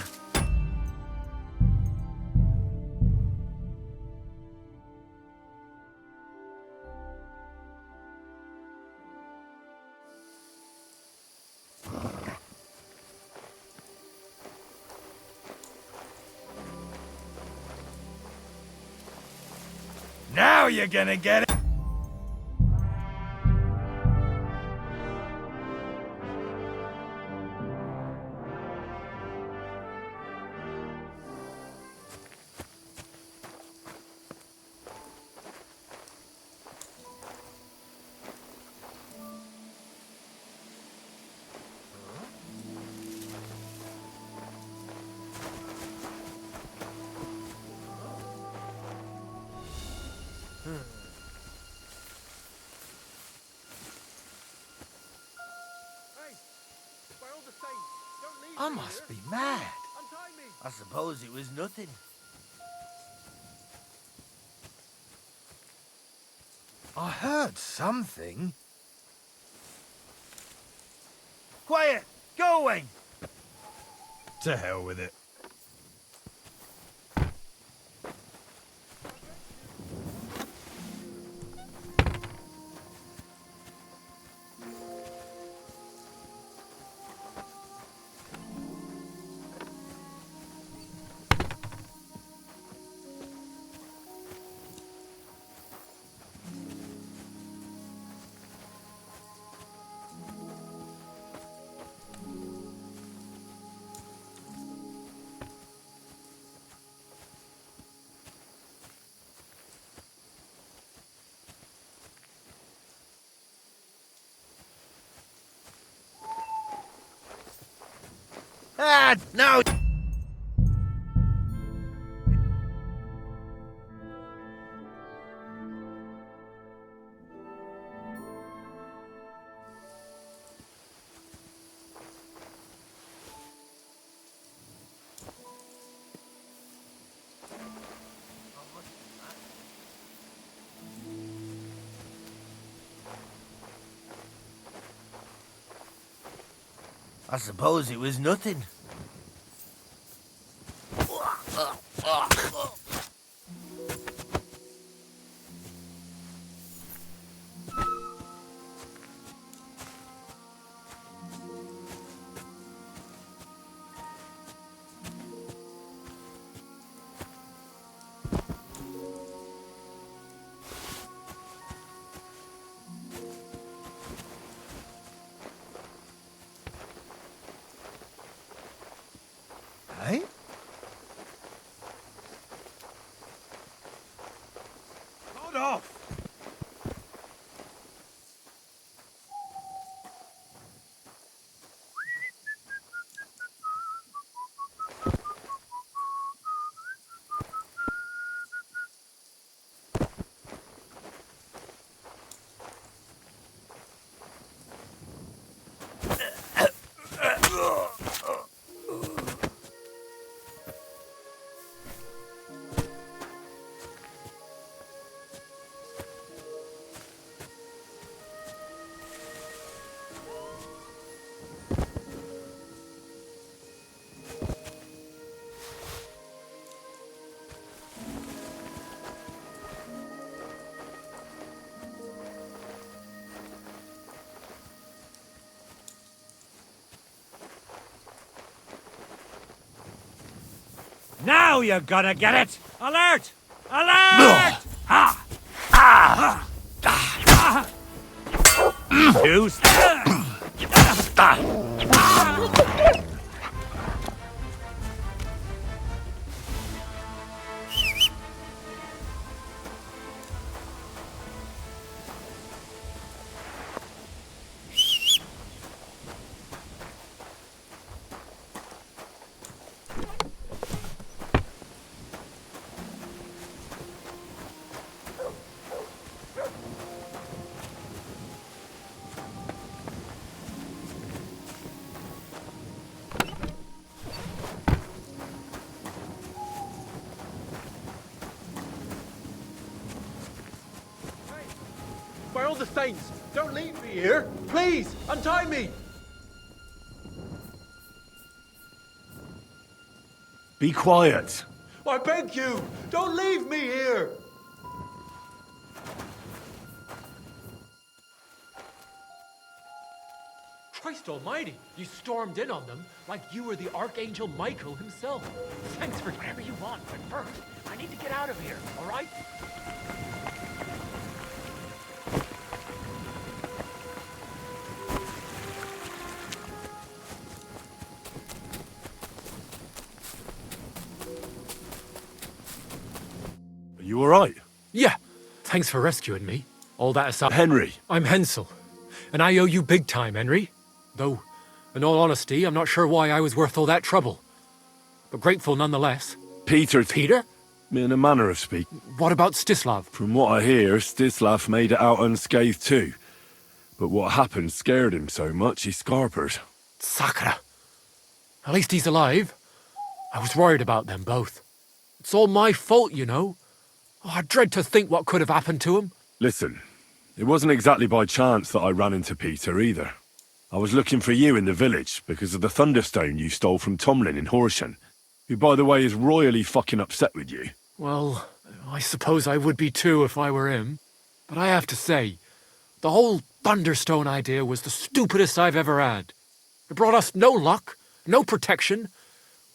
Now you're gonna get it. I must be mad. I suppose it was nothing. I heard something. Quiet! Go away! To hell with it. Ah, no! I suppose it was nothing. Hey? Hold off! Now you're gonna get it! Alert! Alert! Juice. By all the saints, don't leave me here! Please, untie me! Be quiet. I beg you, don't leave me here. Christ almighty, you stormed in on them like you were the Archangel Michael himself. Thanks for whatever you want, but first, I need to get out of here, all right? Are you alright? Yeah, thanks for rescuing me. All that aside, Henry. I'm Hensel, and I owe you big time, Henry. Though, in all honesty, I'm not sure why I was worth all that trouble. But grateful nonetheless. Peter. Peter? In a manner of speaking. What about Stislav? From what I hear, Stislav made it out unscathed too. But what happened scared him so much he scarpered. Sakra. At least he's alive. I was worried about them both. It's all my fault, you know. Oh, I dread to think what could have happened to him. Listen, it wasn't exactly by chance that I ran into Peter either. I was looking for you in the village because of the Thunderstone you stole from Tomlin in Horsham, who, by the way, is royally fucking upset with you. Well, I suppose I would be too if I were him. But I have to say, the whole Thunderstone idea was the stupidest I've ever had. It brought us no luck, no protection.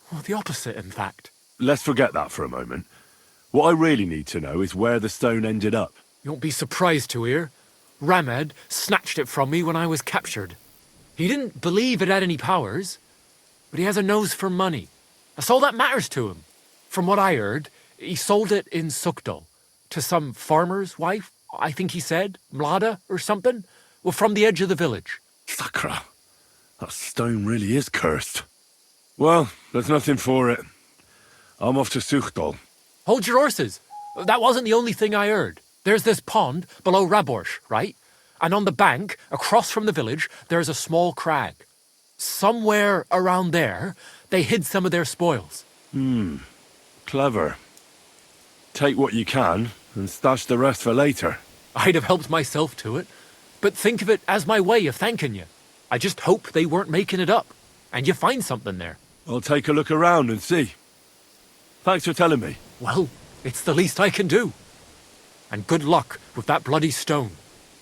Well, the opposite, in fact. Let's forget that for a moment. What I really need to know is where the stone ended up. You won't be surprised to hear. Ramed snatched it from me when I was captured. He didn't believe it had any powers, but he has a nose for money. That's all that matters to him. From what I heard, he sold it in Sukdal to some farmer's wife, I think he said, Mlada or something, well, from the edge of the village. Sakra, that stone really is cursed. Well, there's nothing for it. I'm off to Sukdal. Hold your horses. That wasn't the only thing I heard. There's this pond below Raborsh, right? And on the bank, across from the village, there's a small crag. Somewhere around there, they hid some of their spoils. Clever. Take what you can, and stash the rest for later. I'd have helped myself to it, but think of it as my way of thanking you. I just hope they weren't making it up, and you find something there. I'll take a look around and see. Thanks for telling me. Well, it's the least I can do. And good luck with that bloody stone.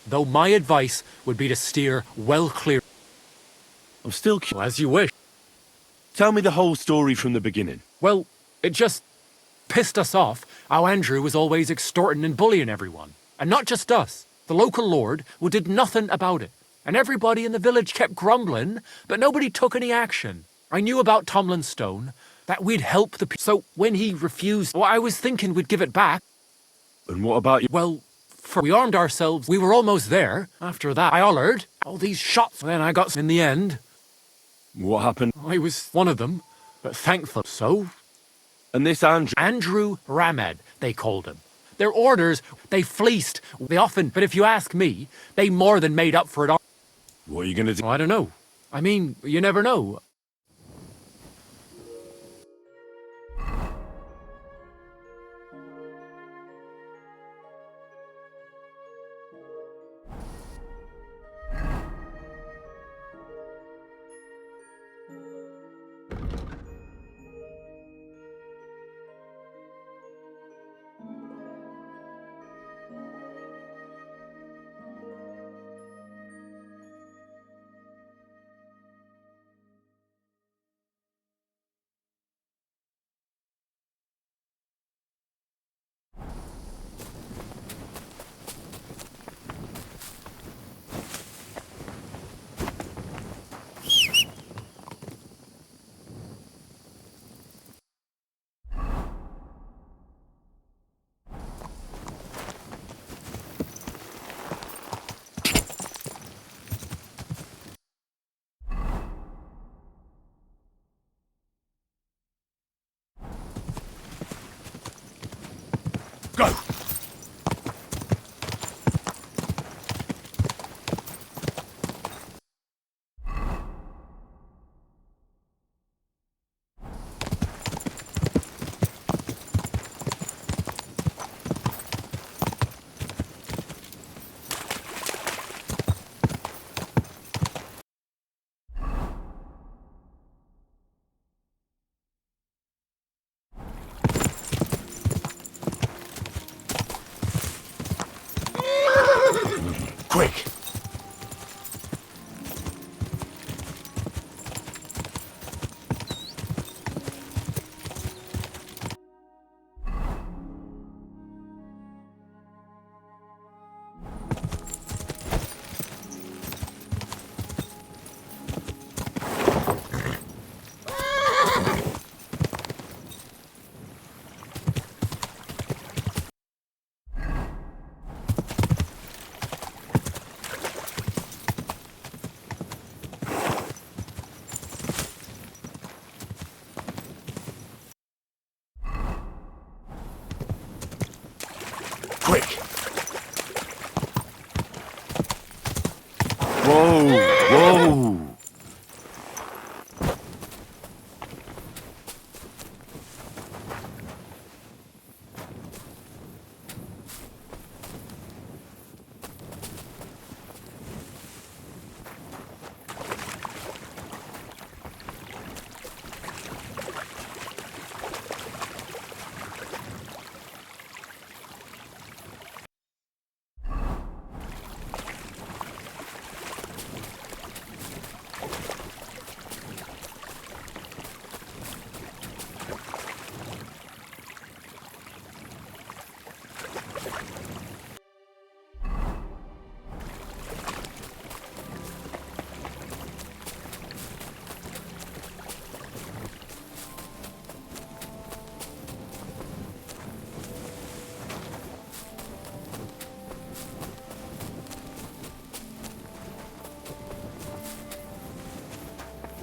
Though my advice would be to steer well clear. I'm still curious. As you wish. Tell me the whole story from the beginning. Well, it just pissed us off how Andrew was always extorting and bullying everyone. And not just us. The local lord who did nothing about it. And everybody in the village kept grumbling, but nobody took any action. I knew about Tomlin's stone, that we'd help the people. So when he refused, well, I was thinking we'd give it back. And what about you? Well, we armed ourselves. We were almost there. After that, I hollered. All these shots. Then I got in the end. What happened? I was one of them, but thankful. So? And this Andrew? Andrew Ramed, they called him. Their orders, they fleeced. They often, but if you ask me, they more than made up for it all. What are you gonna do? I don't know. I mean, you never know.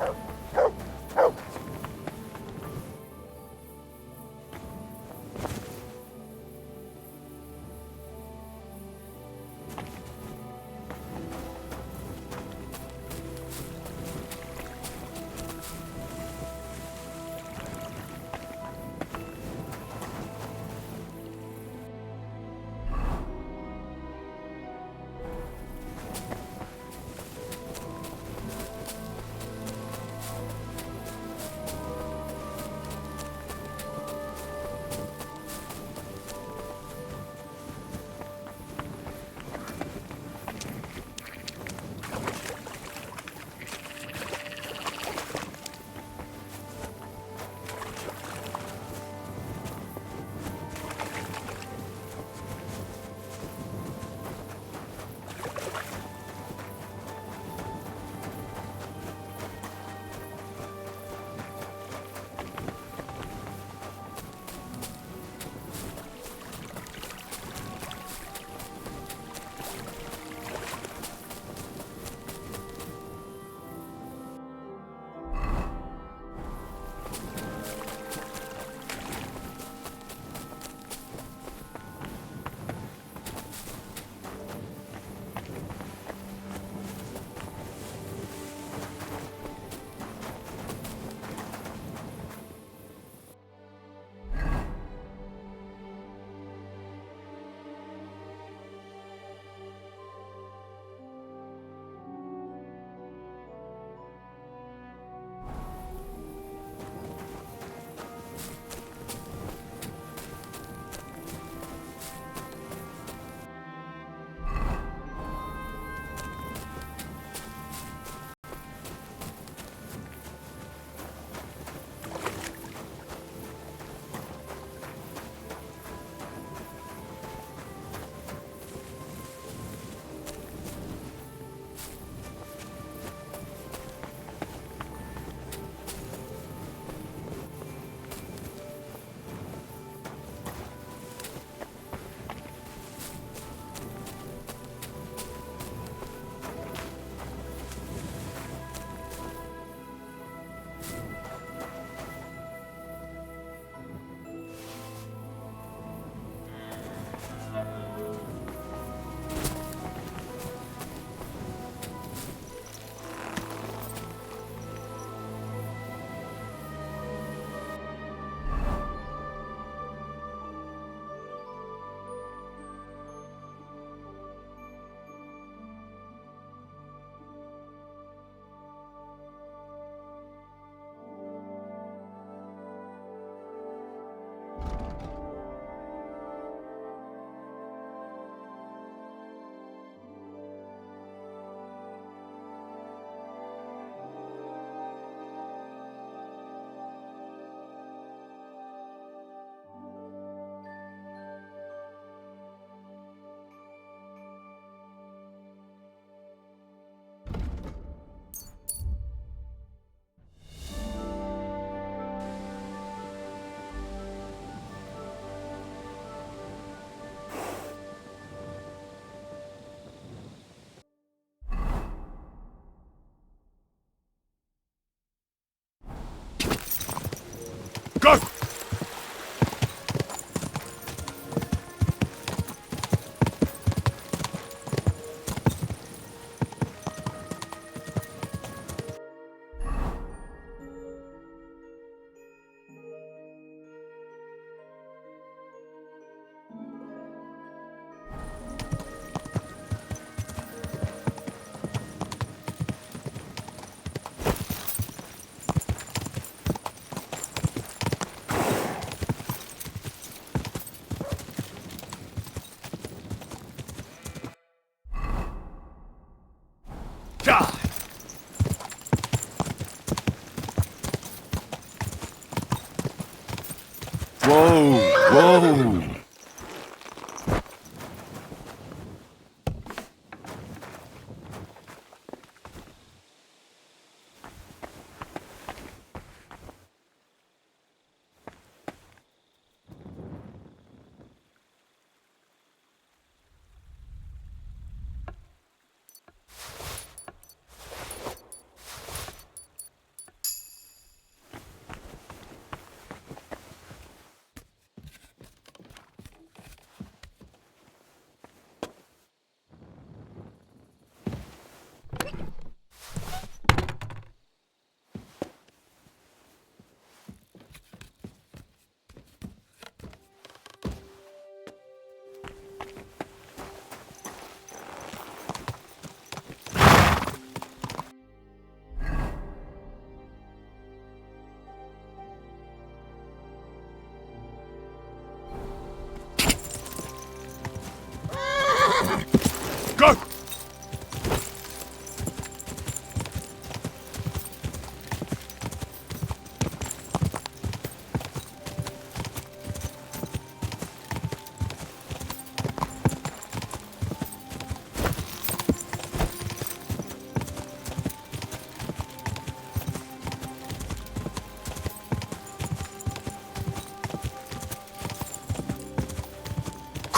Go! God! Whoa! Whoa!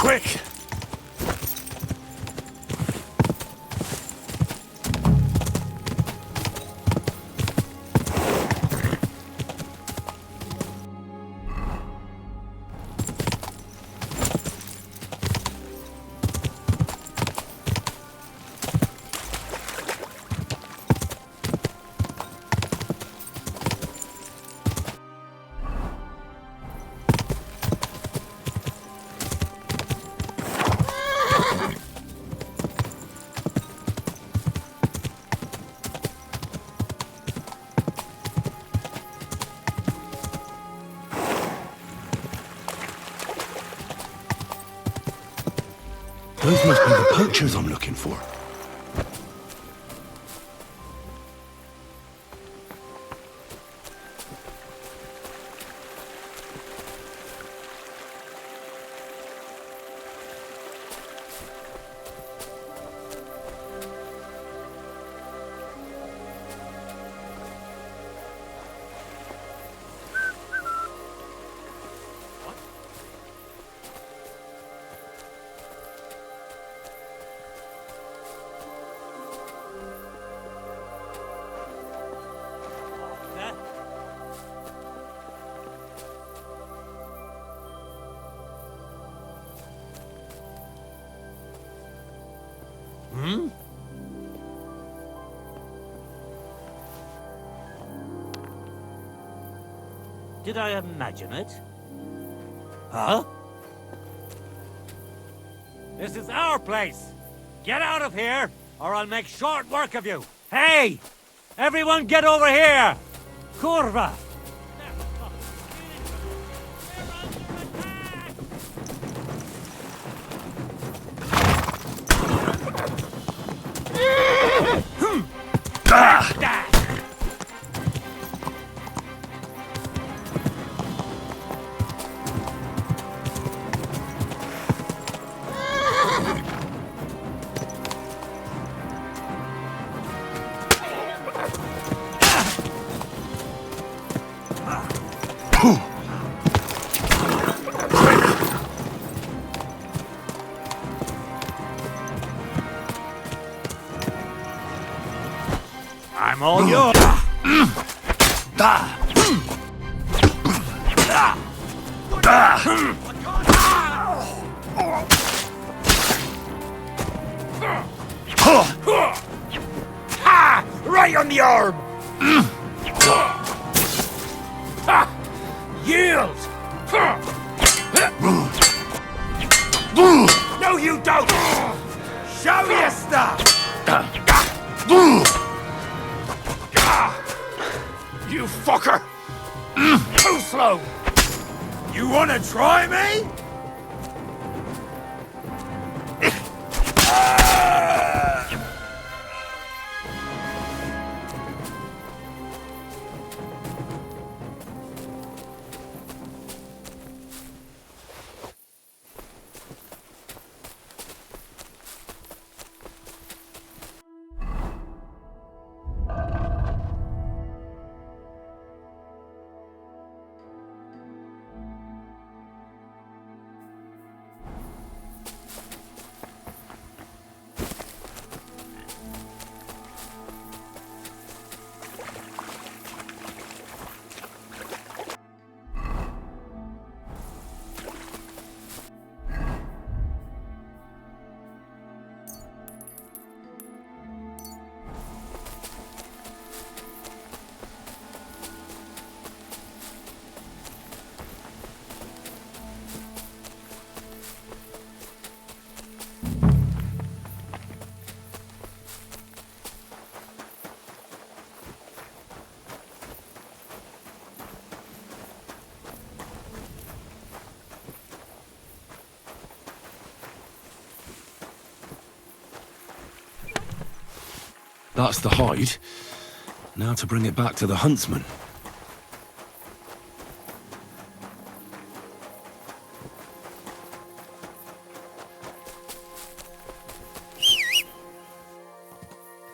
Quick! Those must be the poachers I'm looking for. Hmm? Did I imagine it? Huh? This is our place! Get out of here, or I'll make short work of you! Hey! Everyone get over here! Kurva! I'm all yours. Right on the arm! Yield! No, you don't! Show your stuff! You fucker! Too slow! You wanna try me? That's the hide. Now to bring it back to the huntsman.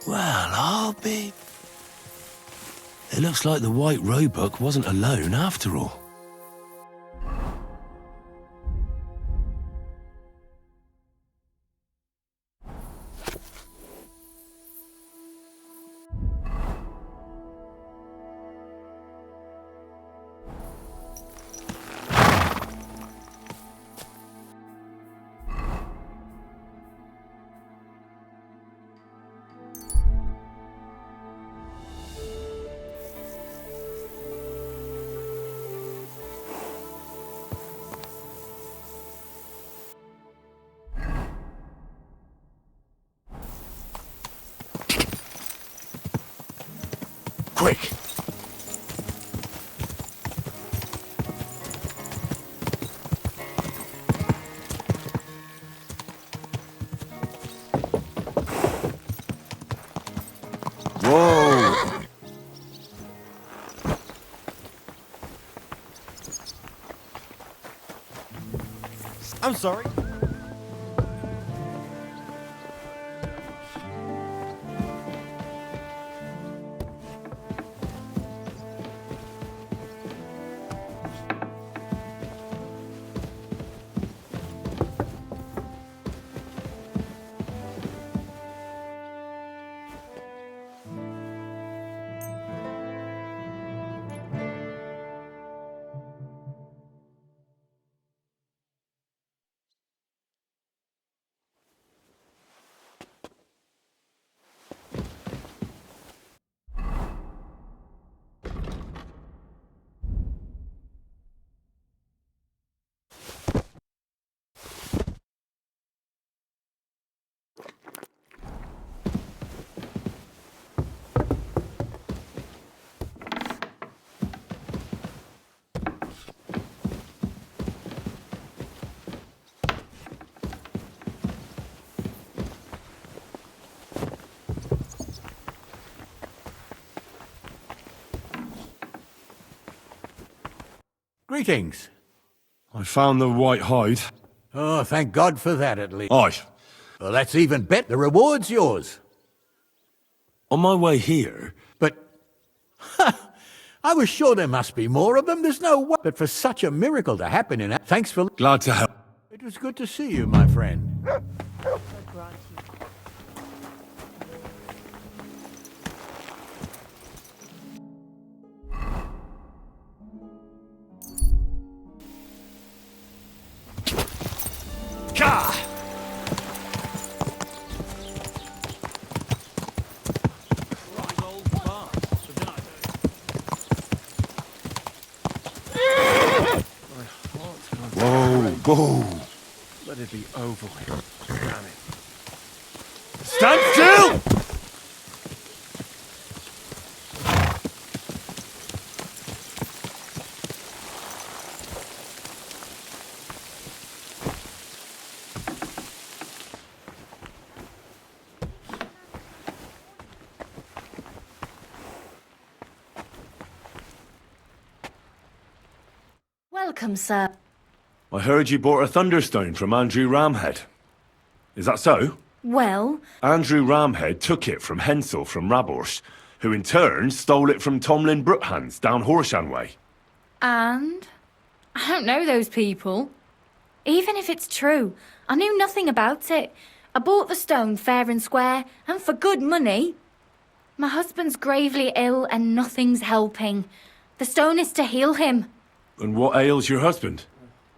Well, I'll be... It looks like the White Roebuck wasn't alone after all. I'm sorry. Greetings. I found the white hide. Oh, thank God for that, at least. Aye. Well, that's even better. The reward's yours. On my way here... But... I was sure there must be more of them. There's no way. But for such a miracle to happen in... Thanks for... Glad to help. It was good to see you, my friend. Whoa! Let it be over. Damn it. Stand still! Welcome, sir. I heard you bought a Thunderstone from Andrew Ramhead. Is that so? Well, Andrew Ramhead took it from Hensel from Raborsh, who in turn stole it from Tomlin Brookhans down Horshan way. and I don't know those people. Even if it's true, I knew nothing about it. I bought the stone fair and square, and for good money. My husband's gravely ill and nothing's helping. The stone is to heal him. And what ails your husband?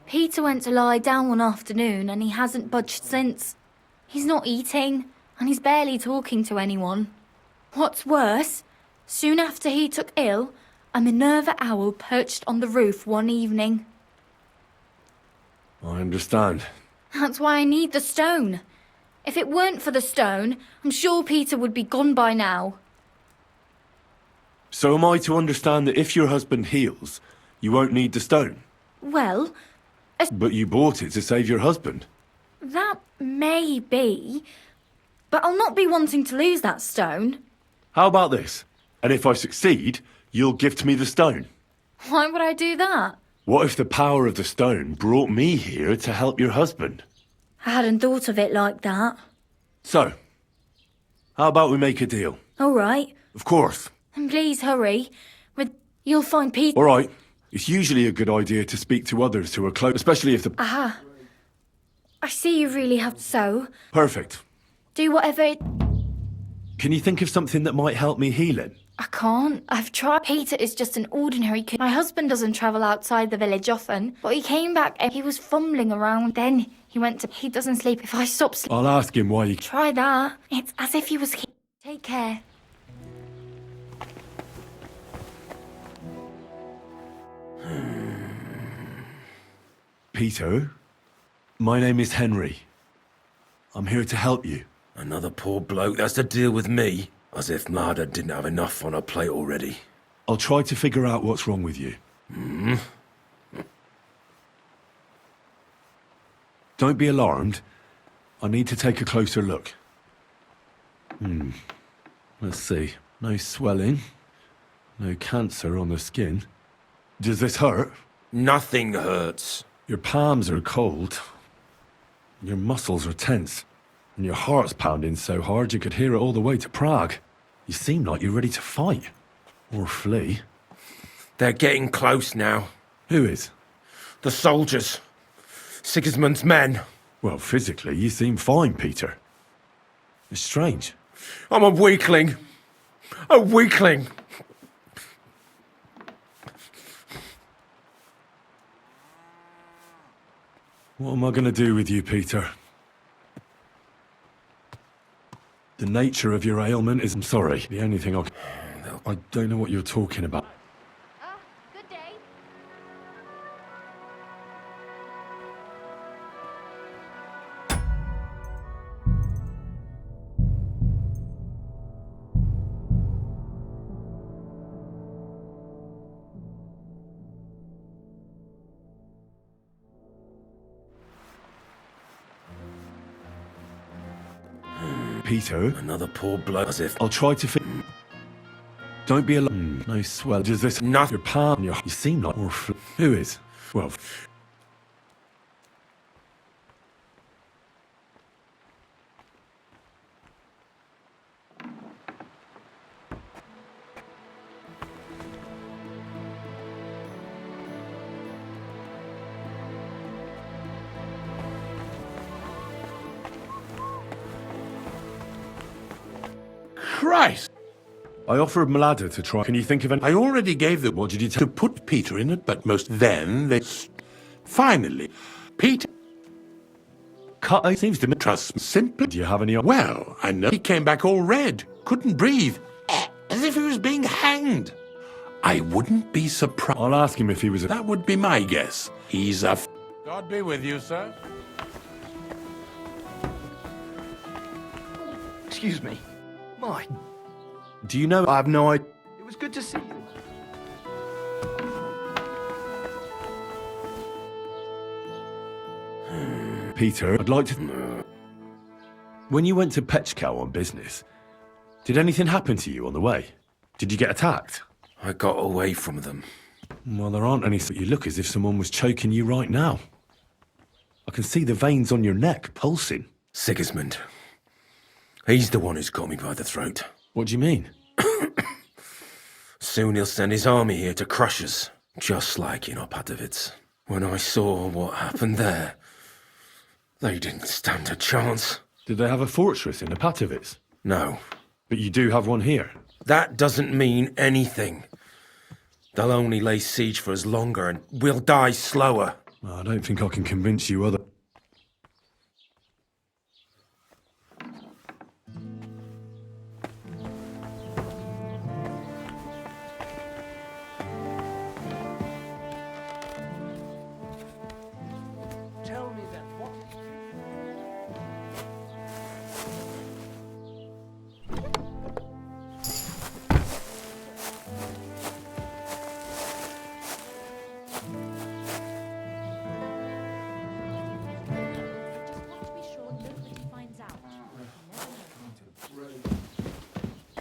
Peter went to lie down one afternoon and he hasn't budged since. He's not eating, and he's barely talking to anyone. What's worse, soon after he took ill, a Minerva owl perched on the roof one evening. I understand. That's why I need the stone. If it weren't for the stone, I'm sure Peter would be gone by now. So am I to understand that if your husband heals, you won't need the stone? Well, But you bought it to save your husband. that may be, but I'll not be wanting to lose that stone. How about this? And if I succeed, you'll gift me the stone. Why would I do that? What if the power of the stone brought me here to help your husband? I hadn't thought of it like that. So, how about we make a deal? All right, Of course. and please hurry. You'll find Peter. All right. It's usually a good idea to speak to others who are close, especially if the... Aha. I see you really have so. Perfect. Do whatever it... Can you think of something that might help me heal him? I can't. I've tried. Peter is just an ordinary kid. My husband doesn't travel outside the village often, but he came back and he was fumbling around. Then he went to... He doesn't sleep if I stop sleeping. I'll ask him why he... Try that. It's as if he was... Take care. Peter, my name is Henry. I'm here to help you. Another poor bloke that's to deal with me. As if Marder didn't have enough on her plate already. I'll try to figure out what's wrong with you. Don't be alarmed. I need to take a closer look. Let's see. No swelling. No cancer on the skin. Does this hurt? Nothing hurts. Your palms are cold. Your muscles are tense, and your heart's pounding so hard you could hear it all the way to Prague. You seem like you're ready to fight. Or flee. They're getting close now. Who is? The soldiers. Sigismund's men. Well, physically, you seem fine, Peter. It's strange. I'm a weakling. A weakling. What am I going to do with you, Peter? The nature of your ailment is... I'm sorry. The only thing I don't know what you're talking about. Good day. Peter? Another poor bloke, as if... I'll try to Don't be alone. No swell. Does this... Nothing. Your palm... You seem like... Who is? Well... Christ! I offered Mlada to try. Can you think of an... I already gave the... What did you to put Peter in it, but most... Then they... Finally, Peter... Cut seems to me... Trust simply... Do you have any... Well, I know he came back all red. Couldn't breathe. As if he was being hanged. I wouldn't be surprised. I'll ask him if he was a... That would be my guess. He's a... God be with you, sir. Excuse me. My... Do you know... I have no idea. It was good to see you. Peter, I'd like to... When you went to Pechkow on business, did anything happen to you on the way? Did you get attacked? I got away from them. Well, there aren't any... You look as if someone was choking you right now. I can see the veins on your neck pulsing. Sigismund. He's the one who's got me by the throat. What do you mean? Soon he'll send his army here to crush us, just like in Opatovitz. When I saw what happened there, they didn't stand a chance. Did they have a fortress in Opatovitz? No. But you do have one here? That doesn't mean anything. They'll only lay siege for us longer and we'll die slower. I don't think I can convince you other...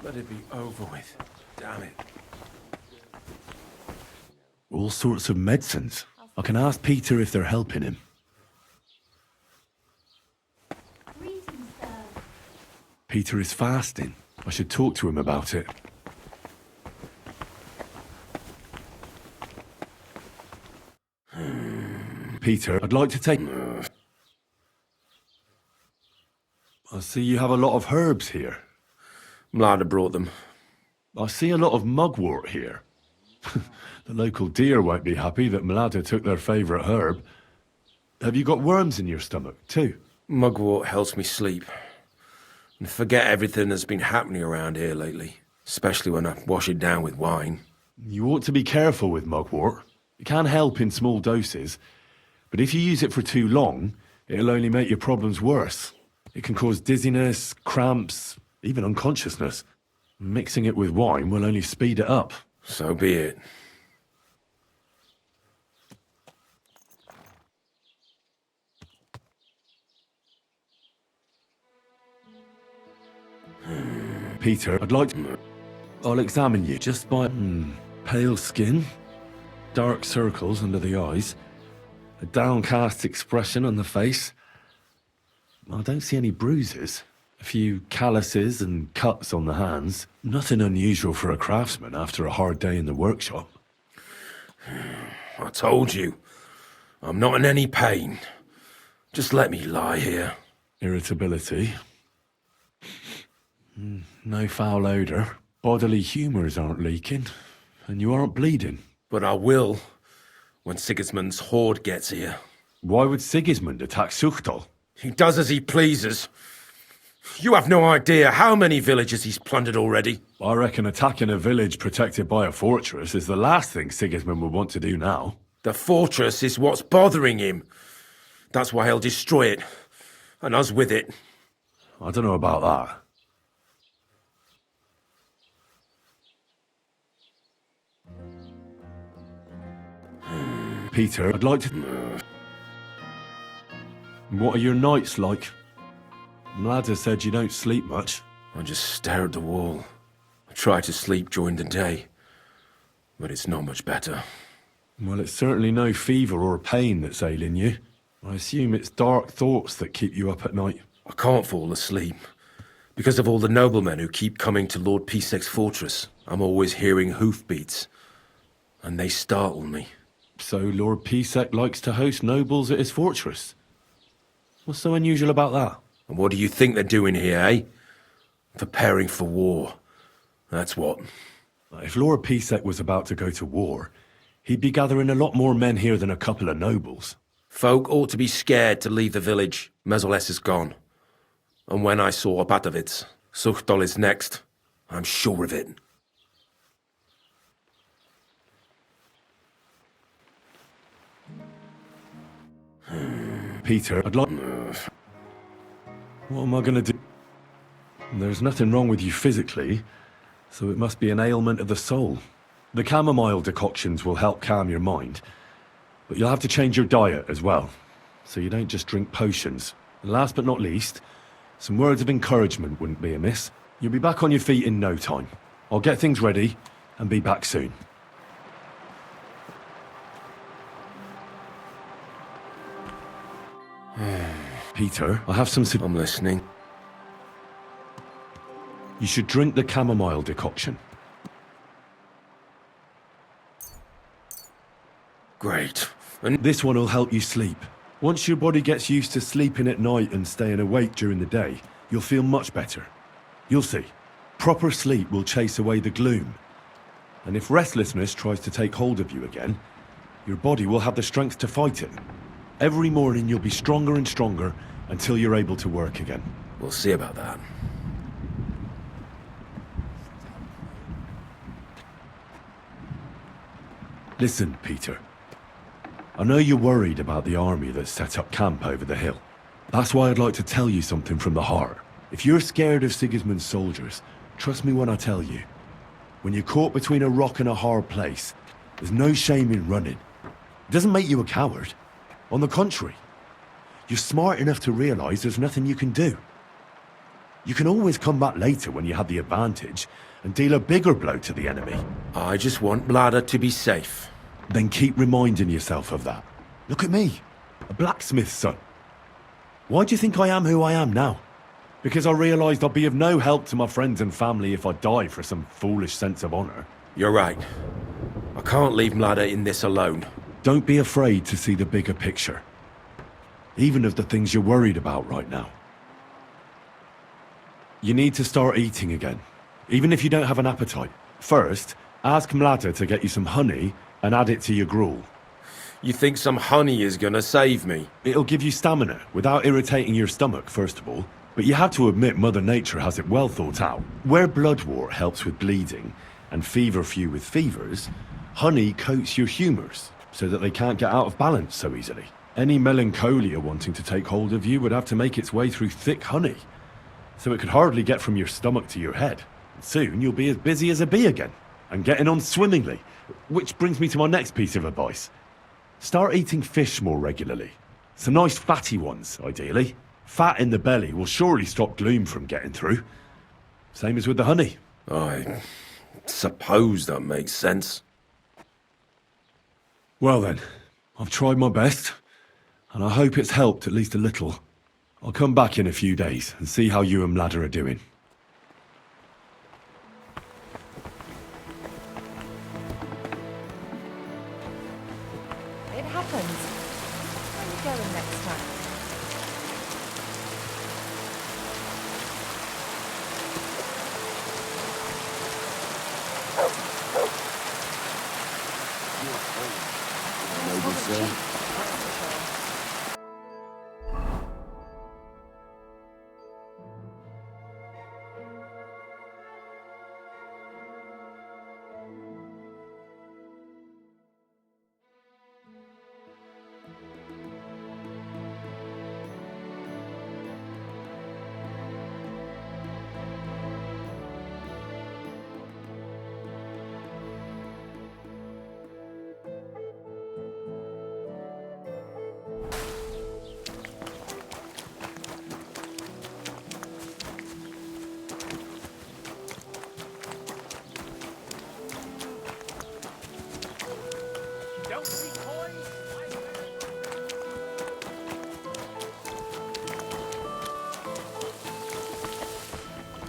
Let it be over with. Damn it. All sorts of medicines. I can ask Peter if they're helping him. Peter is fasting. I should talk to him about it. Peter, I'd like to take... I see you have a lot of herbs here. Mlada brought them. I see a lot of mugwort here. The local deer won't be happy that Mlada took their favourite herb. Have you got worms in your stomach, too? Mugwort helps me sleep. And forget everything that's been happening around here lately. Especially when I wash it down with wine. You ought to be careful with mugwort. It can help in small doses. But if you use it for too long, it'll only make your problems worse. It can cause dizziness, cramps, even unconsciousness. Mixing it with wine will only speed it up. So be it. Peter, I'd like to... I'll examine you just by... pale skin, dark circles under the eyes, a downcast expression on the face. I don't see any bruises. A few calluses and cuts on the hands. Nothing unusual for a craftsman after a hard day in the workshop. I told you. I'm not in any pain. Just let me lie here. Irritability. No foul odour. Bodily humours aren't leaking. And you aren't bleeding. But I will, when Sigismund's horde gets here. Why would Sigismund attack Suchtal? He does as he pleases. You have no idea how many villages he's plundered already. I reckon attacking a village protected by a fortress is the last thing Sigismund would want to do now. The fortress is what's bothering him. That's why he'll destroy it. And us with it. I don't know about that. Peter, I'd like to... What are your nights like? Mladda said you don't sleep much. I just stare at the wall. I try to sleep during the day, but it's not much better. Well, it's certainly no fever or pain that's ailing you. I assume it's dark thoughts that keep you up at night. I can't fall asleep. Because of all the noblemen who keep coming to Lord Pisek's fortress, I'm always hearing hoofbeats. And they startle me. So Lord Pisek likes to host nobles at his fortress? What's so unusual about that? And what do you think they're doing here, eh? Preparing for war. That's what. If Lord Pisek was about to go to war, he'd be gathering a lot more men here than a couple of nobles. Folk ought to be scared to leave the village. Mezoles is gone. And when I saw Obatowitz, Suchtol is next. I'm sure of it. Peter, I'd like... What am I going to do? There's nothing wrong with you physically, so it must be an ailment of the soul. The chamomile decoctions will help calm your mind, but you'll have to change your diet as well, so you don't just drink potions. And last but not least, some words of encouragement wouldn't be amiss. You'll be back on your feet in no time. I'll get things ready and be back soon. Peter, I have some... I'm listening. You should drink the chamomile decoction. Great. And this one will help you sleep. Once your body gets used to sleeping at night and staying awake during the day, you'll feel much better. You'll see. Proper sleep will chase away the gloom. And if restlessness tries to take hold of you again, your body will have the strength to fight it. Every morning you'll be stronger and stronger until you're able to work again. We'll see about that. Listen, Peter. I know you're worried about the army that's set up camp over the hill. That's why I'd like to tell you something from the heart. If you're scared of Sigismund's soldiers, trust me when I tell you. When you're caught between a rock and a hard place, there's no shame in running. It doesn't make you a coward. On the contrary, you're smart enough to realize there's nothing you can do. You can always come back later when you have the advantage and deal a bigger blow to the enemy. I just want Mladda to be safe. Then keep reminding yourself of that. Look at me, a blacksmith's son. Why do you think I am who I am now? Because I realized I'd be of no help to my friends and family if I die for some foolish sense of honor. You're right. I can't leave Mladda in this alone. Don't be afraid to see the bigger picture. Even of the things you're worried about right now. You need to start eating again, even if you don't have an appetite. First, ask Mladda to get you some honey and add it to your gruel. You think some honey is gonna save me? It'll give you stamina without irritating your stomach, first of all. But you have to admit Mother Nature has it well thought out. Where bloodwort helps with bleeding and feverfew with fevers, honey coats your humours so that they can't get out of balance so easily. Any melancholia wanting to take hold of you would have to make its way through thick honey, so it could hardly get from your stomach to your head. Soon you'll be as busy as a bee again, and getting on swimmingly. Which brings me to my next piece of advice. Start eating fish more regularly. Some nice fatty ones, ideally. Fat in the belly will surely stop gloom from getting through. Same as with the honey. I suppose that makes sense. Well then, I've tried my best, and I hope it's helped at least a little. I'll come back in a few days and see how you and Ladder are doing. It happens. Where are you going next time?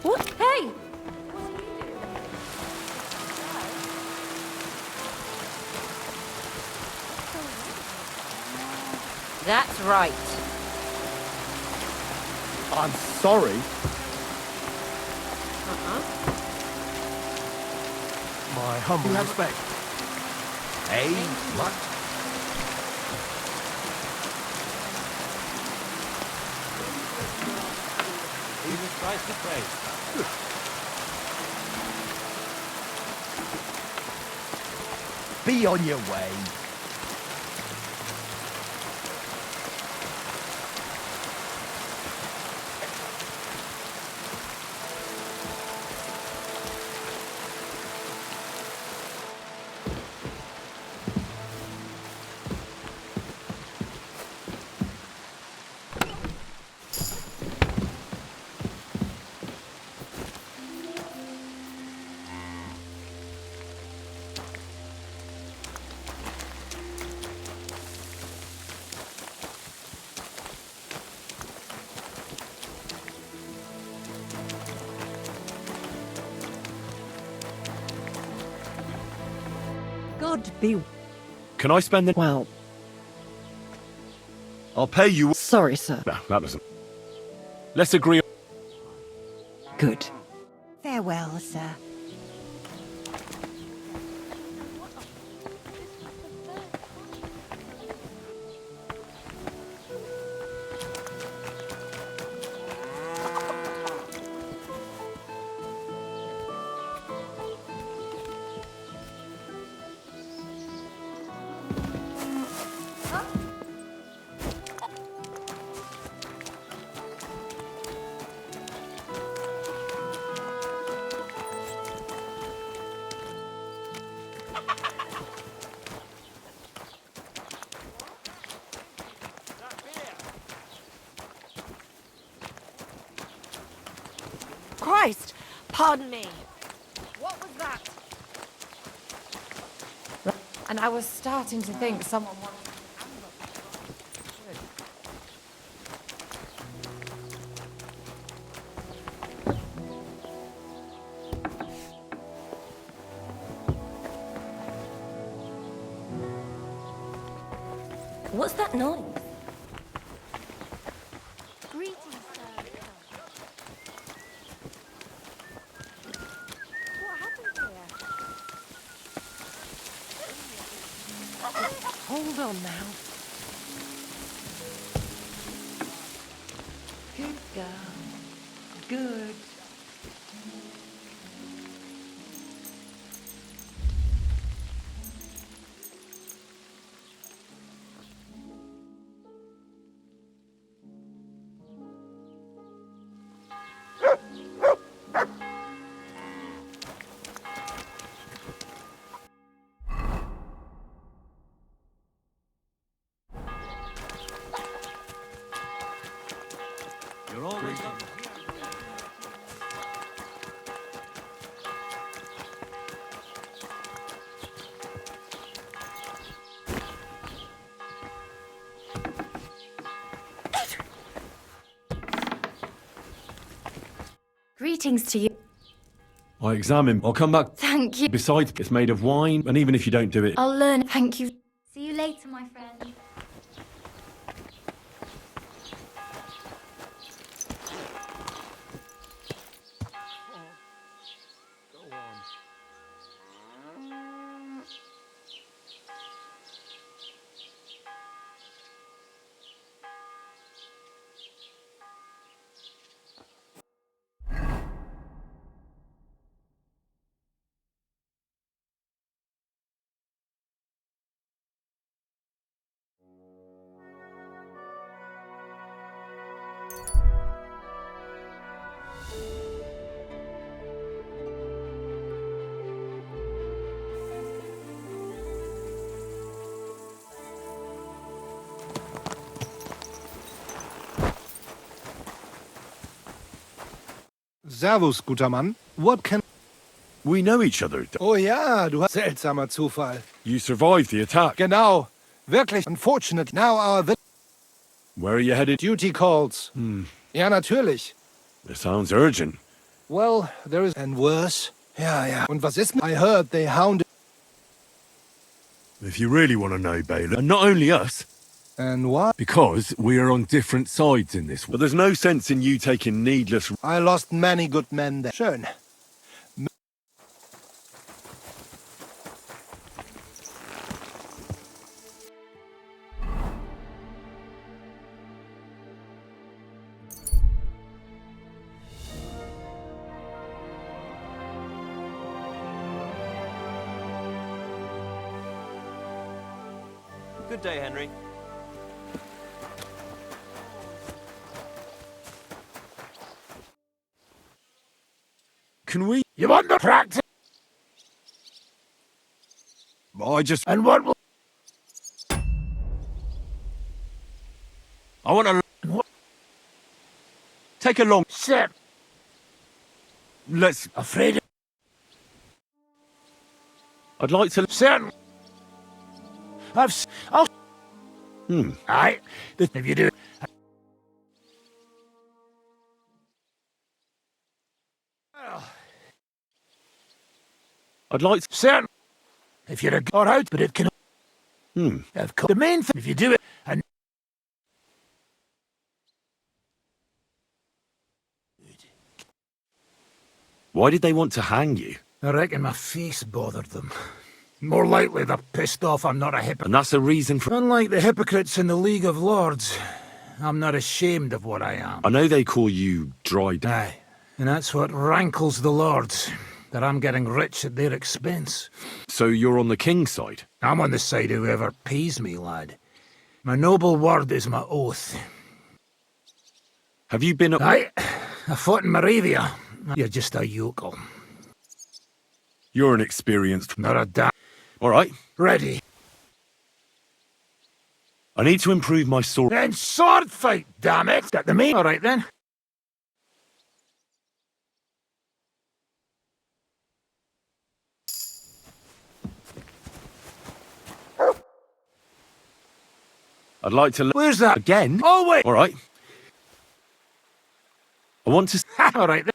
What? Hey! That's right. I'm sorry. My humble respect. Hey, what? Jesus Christ be praised. Be on your way. God be... Can I spend the... Well... I'll pay you... Sorry, sir. No, that doesn't... Let's agree... Good. Farewell, sir. Christ! Pardon me. What was that? And I was starting to think someone wanted... What's that noise? Greetings, sir. What happened here? Hold on now. Good girl. Good. You're always up. Greetings to you. I examine. I'll come back. Thank you. Besides, it's made of wine, and even if you don't do it... I'll learn. Thank you. See you later, my friend. Servus, guter Mann. What can... We know each other. Oh ja, du hast... Seltsamer Zufall. You survived the attack. Genau. Wirklich. Unfortunate. Now our... Where are you headed? Duty calls. Ja, natürlich. It sounds urgent. Well, there is... And worse. Ja. Und was ist... I heard they hounded... If you really want to know, Baylor... And not only us. And why? Because we are on different sides in this war. But there's no sense in you taking needless... I lost many good men there. Schön. Good day, Henry. Can we... You want to practice? I just... And what will... I want to... Take a long... Sit. Let's... Afraid of... I'd like to... Sit. I'll... Aye. If you do... I'd like to... Sit. If you're a got out, but it can... Of course. The main thing, if you do it, and... Why did they want to hang you? I reckon my face bothered them. More likely they're pissed off I'm not a hypocrite. And that's a reason for... Unlike the hypocrites in the League of Lords, I'm not ashamed of what I am. I know they call you Dried. Aye, and that's what rankles the Lords, that I'm getting rich at their expense. So you're on the king's side? I'm on the side of whoever pays me, lad. My noble word is my oath. Have you been... Aye, I fought in Moravia. You're just a yokel. You're an experienced... Not a damn... All right. Ready. I need to improve my sword... Then sword fight, damn it! Got the main... All right, then. I'd like to... Where's that? Again? Oh, wait! All right. I want to... All right, then.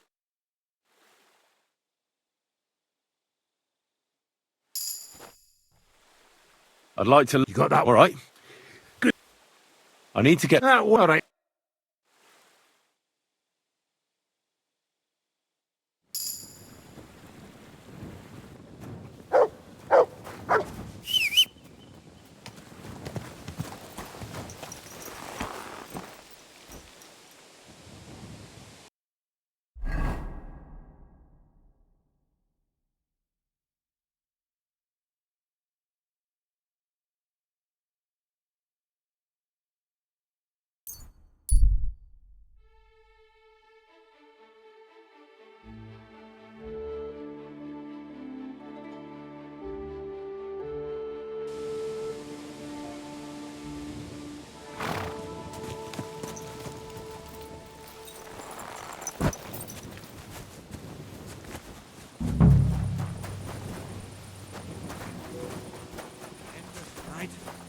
I'd like to... You got that? All right. Good. I need to get... All right.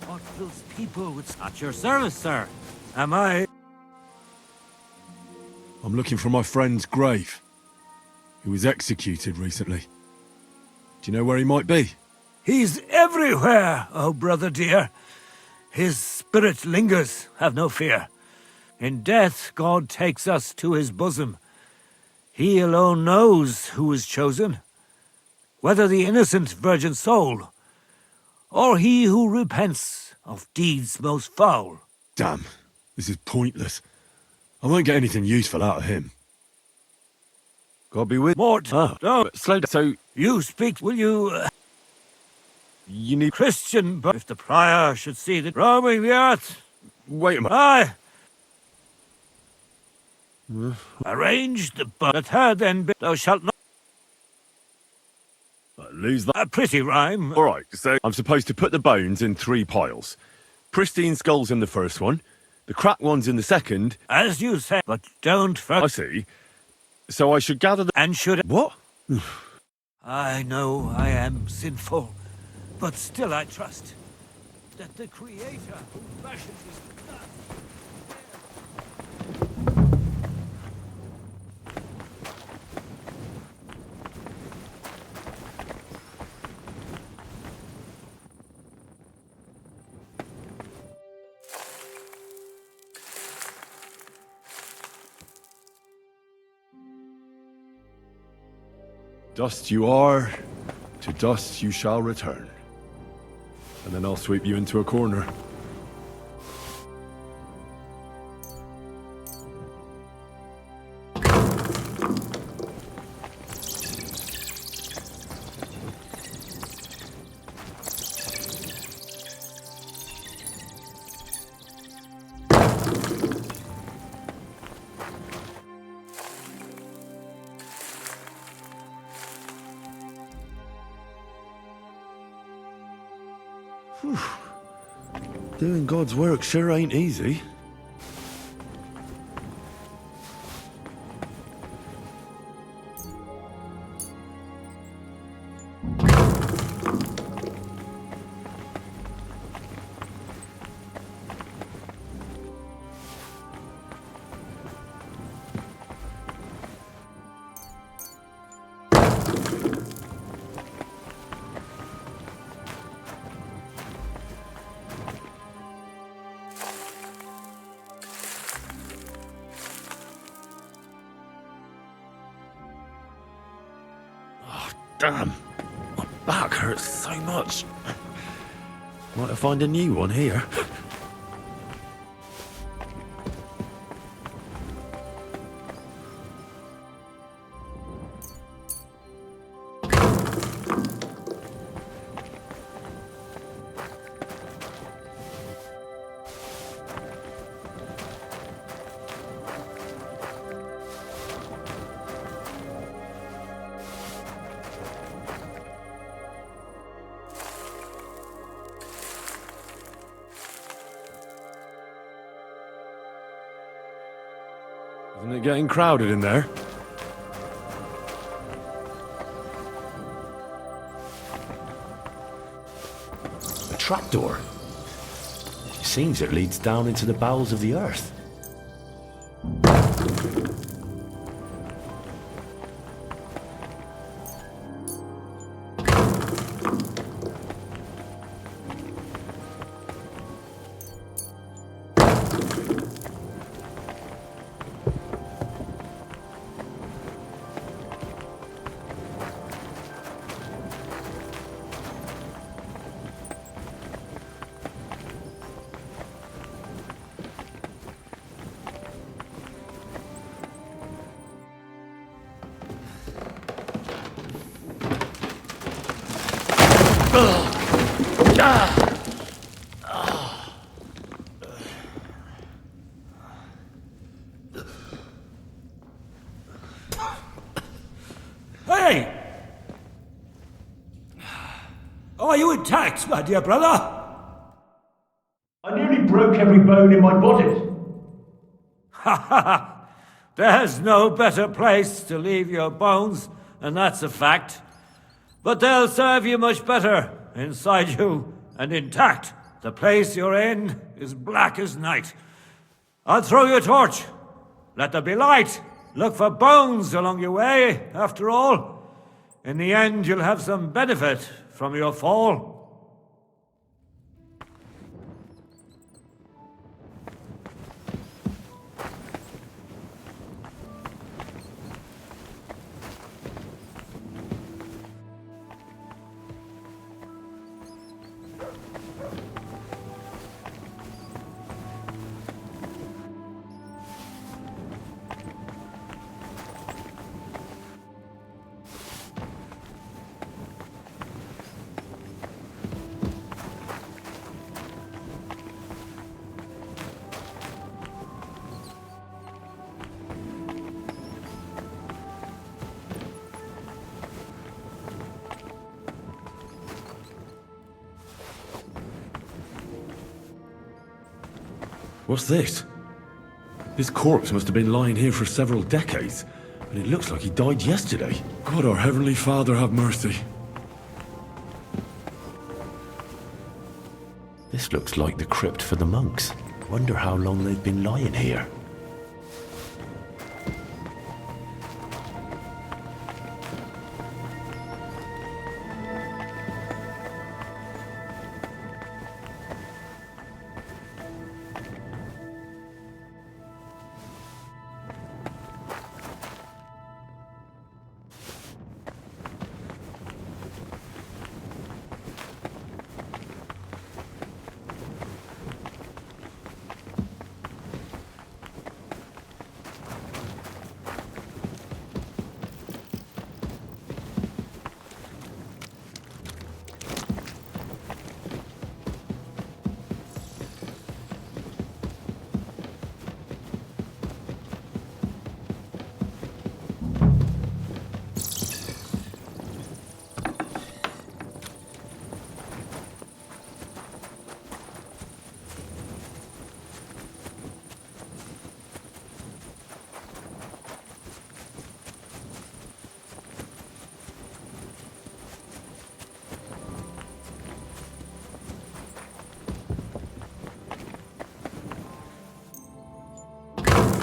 What fills people with... At your service, sir. Am I? I'm looking for my friend's grave. He was executed recently. Do you know where he might be? He's everywhere, oh brother dear. His spirit lingers, have no fear. In death, God takes us to his bosom. He alone knows who is chosen, whether the innocent virgin soul, or he who repents of deeds most foul. Damn, this is pointless. I won't get anything useful out of him. God be with Mort, no. Slow down. So you speak, will you? You need Christian, but if the prior should see that roaming the earth. Wait a minute. Aye. Arrange the but her then be, thou shalt not lose that. A pretty rhyme. All right, so I'm supposed to put the bones in 3 piles. Pristine skulls in the first one, the cracked ones in the second. As you say, but don't forget. I see. So I should gather the... And should... What? I know I am sinful, but still I trust that the Creator who fashioned this... Dust you are, to dust you shall return. And then I'll sweep you into a corner. Doing God's work sure ain't easy. Damn, my back hurts so much. Might I find a new one here? Isn't it getting crowded in there? A trapdoor. It seems it leads down into the bowels of the earth. Hey! Are you intact, my dear brother? I nearly broke every bone in my body. Ha ha ha! There's no better place to leave your bones, and that's a fact. But they'll serve you much better inside you and intact. The place you're in is black as night. I'll throw you a torch. Let there be light, Look for bones along your way, after all. In the end, you'll have some benefit from your fall. What's this? This corpse must have been lying here for several decades, and it looks like he died yesterday. God, our Heavenly Father, have mercy. This looks like the crypt for the monks. Wonder how long they've been lying here.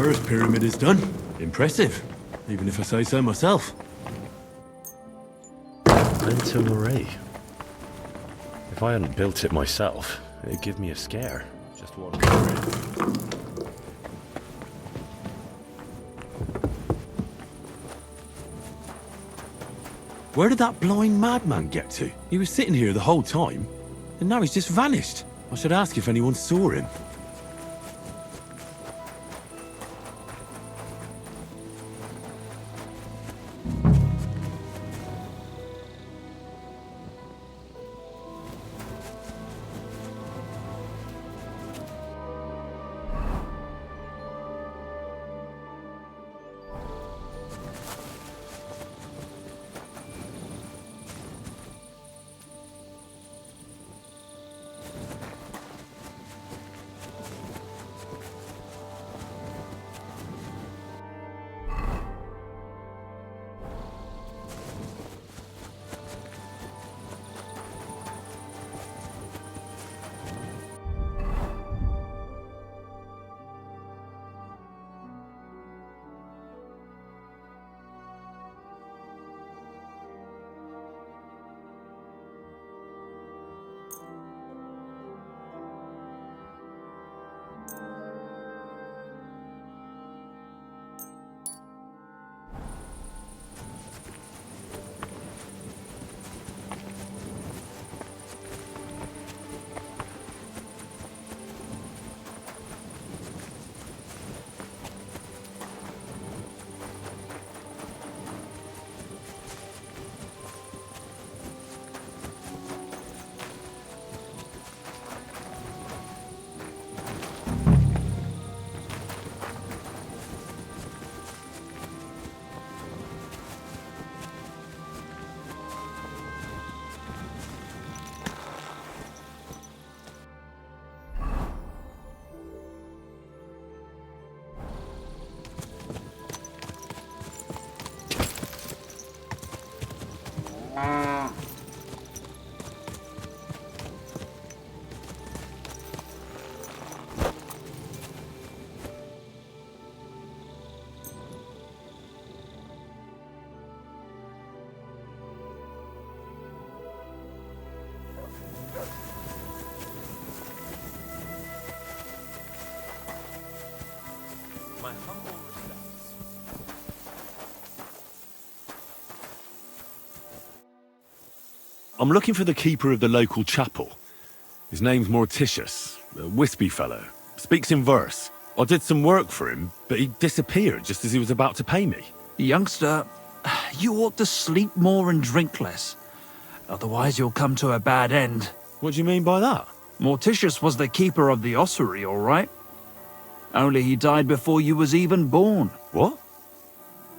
First pyramid is done. Impressive, even if I say so myself. Mental Marie. If I hadn't built it myself, it'd give me a scare. Just what I'm worried. Where did that blind madman get to? He was sitting here the whole time, and now he's just vanished. I should ask if anyone saw him. I'm looking for the keeper of the local chapel. His name's Morticius, a wispy fellow. Speaks in verse. I did some work for him, but he disappeared just as he was about to pay me. Youngster, you ought to sleep more and drink less. Otherwise you'll come to a bad end. What do you mean by that? Morticius was the keeper of the ossuary, all right? Only he died before you was even born. What?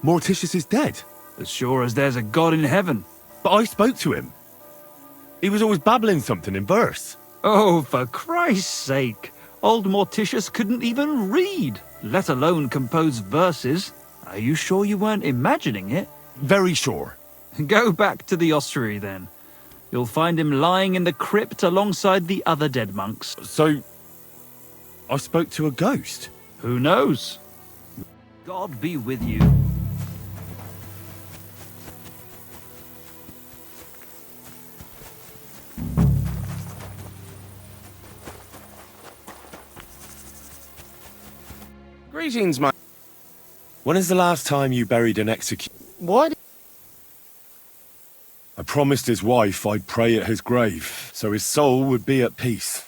Morticius is dead? As sure as there's a God in heaven. But I spoke to him. He was always babbling something in verse. Oh, for Christ's sake. Old Morticius couldn't even read, let alone compose verses. Are you sure you weren't imagining it? Very sure. Go back to the ossuary, then. You'll find him lying in the crypt alongside the other dead monks. So, I spoke to a ghost? Who knows? God be with you. Greetings, my... When is the last time you buried an executioner? What? I promised his wife I'd pray at his grave, so his soul would be at peace.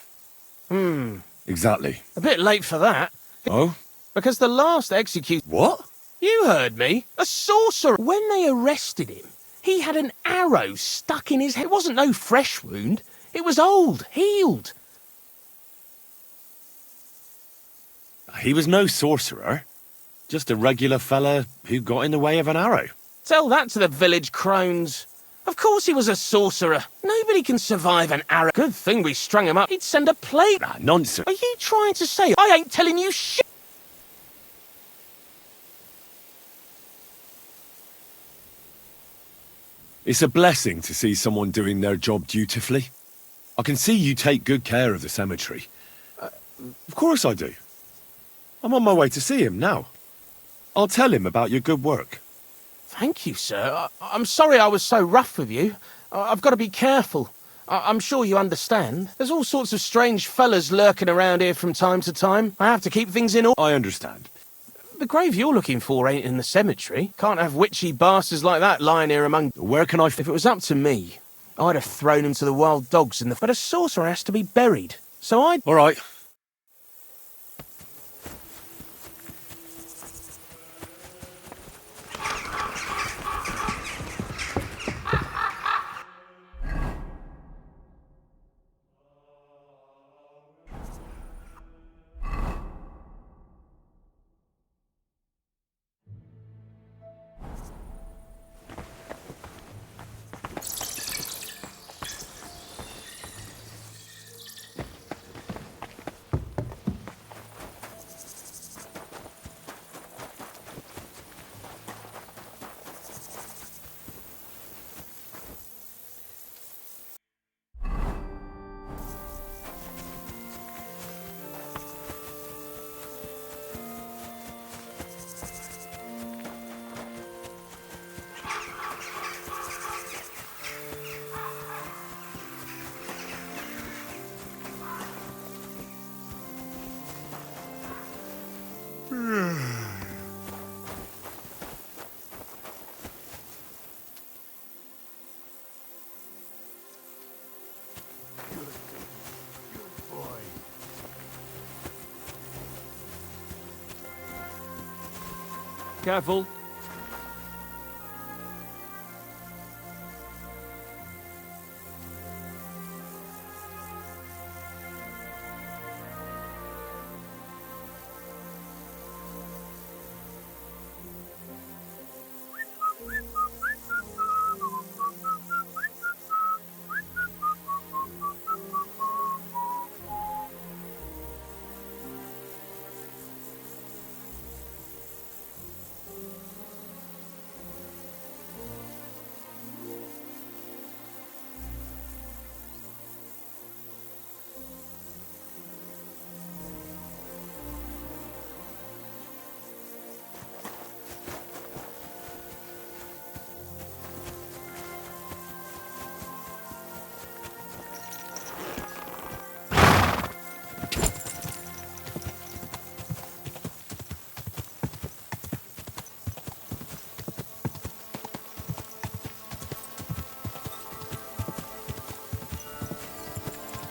Exactly. A bit late for that. Oh? Because the last execute... What? You heard me. A sorcerer. When they arrested him, he had an arrow stuck in his head. It wasn't no fresh wound. It was old, healed. He was no sorcerer. Just a regular fella who got in the way of an arrow. Tell that to the village crones. Of course he was a sorcerer. Nobody can survive an arrow. Good thing we strung him up. He'd send a plague. Ah, nonsense. Are you trying to say I ain't telling you shit? It's a blessing to see someone doing their job dutifully. I can see you take good care of the cemetery. Of course I do. I'm on my way to see him now. I'll tell him about your good work. Thank you, sir. I'm sorry I was so rough with you. I've got to be careful. I'm sure you understand. There's all sorts of strange fellas lurking around here from time to time. I have to keep things in order. I understand. The grave you're looking for ain't in the cemetery. Can't have witchy bastards like that lying here among... Where can I... If it was up to me, I'd have thrown him to the wild dogs in the... But a sorcerer has to be buried. So I... All right. Careful.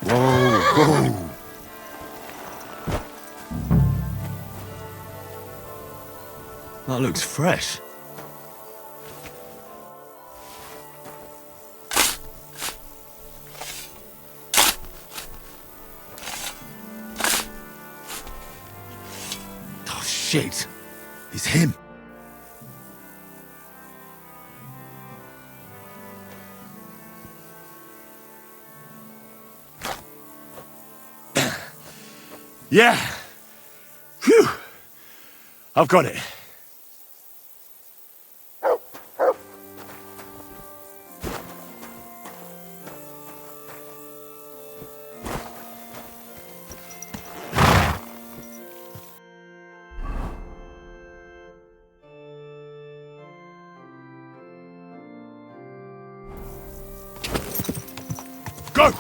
Whoa. That looks fresh. Oh, shit. It's him. Yeah. Phew. I've got it. Go!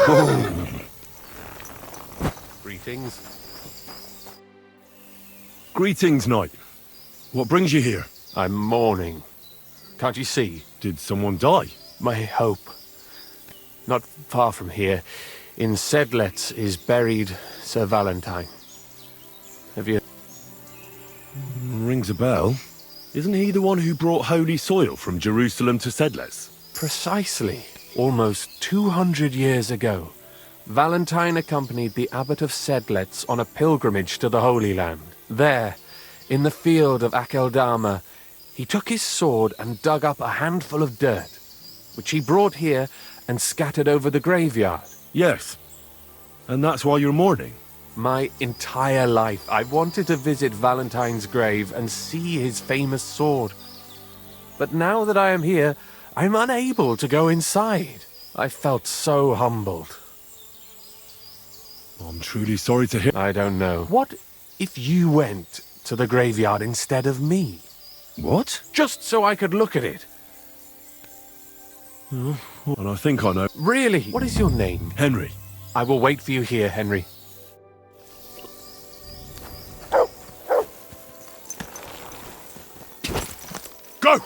Whoa. Greetings. Greetings, knight. What brings you here? I'm mourning. Can't you see? Did someone die? My hope. Not far from here, in Sedlets, is buried Sir Valentine. Have you... Rings a bell. Isn't he the one who brought holy soil from Jerusalem to Sedlets? Precisely. Almost 200 years ago, Valentine accompanied the abbot of Sedlets on a pilgrimage to the Holy Land. There, in the field of Akeldama, he took his sword and dug up a handful of dirt, which he brought here and scattered over the graveyard. Yes. And that's why you're mourning? My entire life, I wanted to visit Valentine's grave and see his famous sword. But now that I am here, I'm unable to go inside. I felt so humbled. I'm truly sorry to hear... I don't know. What if you went to the graveyard instead of me? What? Just so I could look at it. Oh, and I think I know. Really? What is your name? Henry. I will wait for you here, Henry. Go!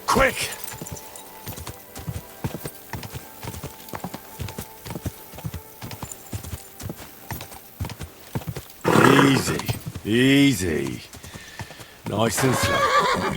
Quick! Easy. Nice and slow.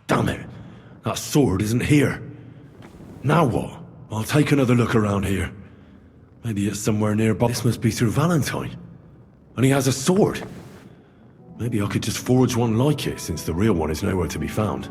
Damn it! That sword isn't here. Now what? I'll take another look around here. Maybe it's somewhere nearby. This must be Sir Valentine. And he has a sword. Maybe I could just forge one like it, since the real one is nowhere to be found.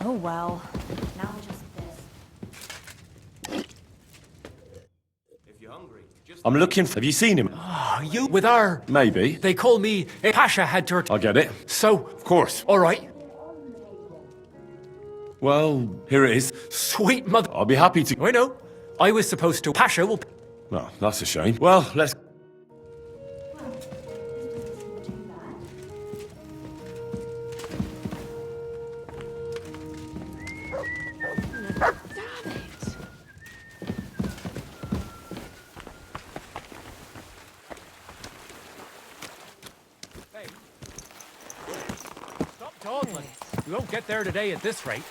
Oh well. Now just this. If you're hungry, just... I'm looking for... Have you seen him? You with our... Maybe. They call me a Pasha had to... I get it. So... Of course. All right. Well, here it is. Sweet mother... I'll be happy to... I know. I was supposed to... Pasha will... Oh, that's a shame. Well, let's... We won't get there today at this rate.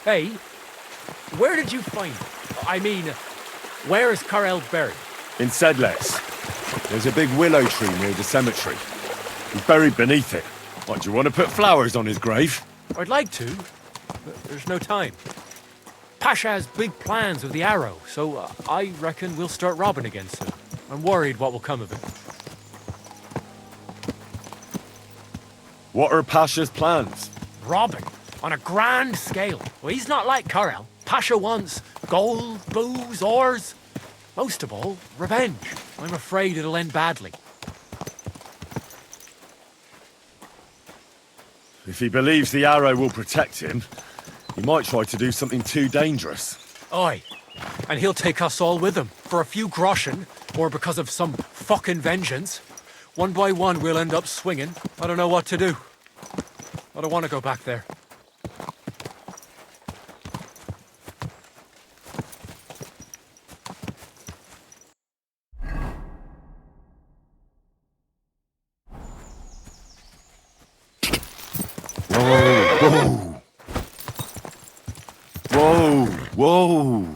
Hey, where did you find... I mean, where is Karel buried? In Sedlets. There's a big willow tree near the cemetery. He's buried beneath it. What, do you want to put flowers on his grave? I'd like to, but there's no time. Pasha has big plans with the arrow, so I reckon we'll start robbing again soon. I'm worried what will come of it. What are Pasha's plans? Robbing on a grand scale. Well, he's not like Karel. Pasha wants gold, booze, ores. Most of all, revenge. I'm afraid it'll end badly. If he believes the arrow will protect him, he might try to do something too dangerous. Aye. And he'll take us all with him. For a few groschen, or because of some fucking vengeance. One by one, we'll end up swinging. I don't know what to do. I don't want to go back there. Whoa! Whoa! Whoa!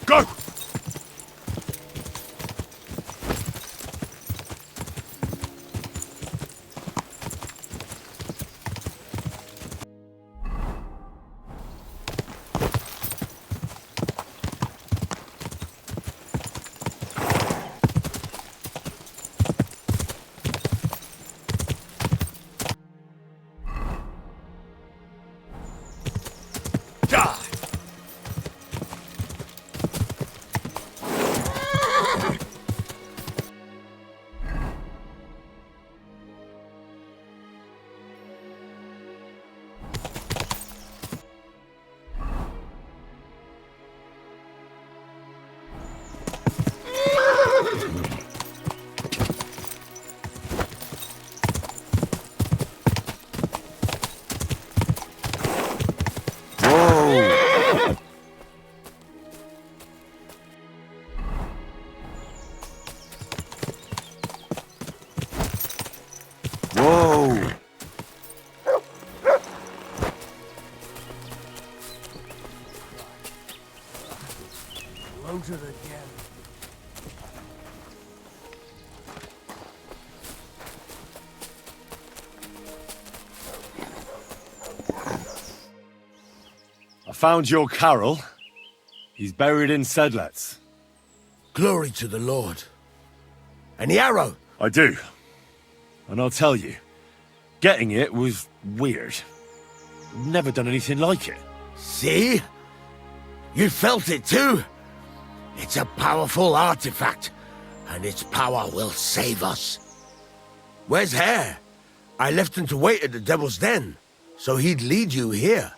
Go! Whoa! Load it again. I found your Carol. He's buried in Sedlets. Glory to the Lord. And the arrow? I do. And I'll tell you, getting it was weird. Never done anything like it. See? You felt it too? It's a powerful artifact, and its power will save us. Where's Hare? I left him to wait at the Devil's Den, so he'd lead you here.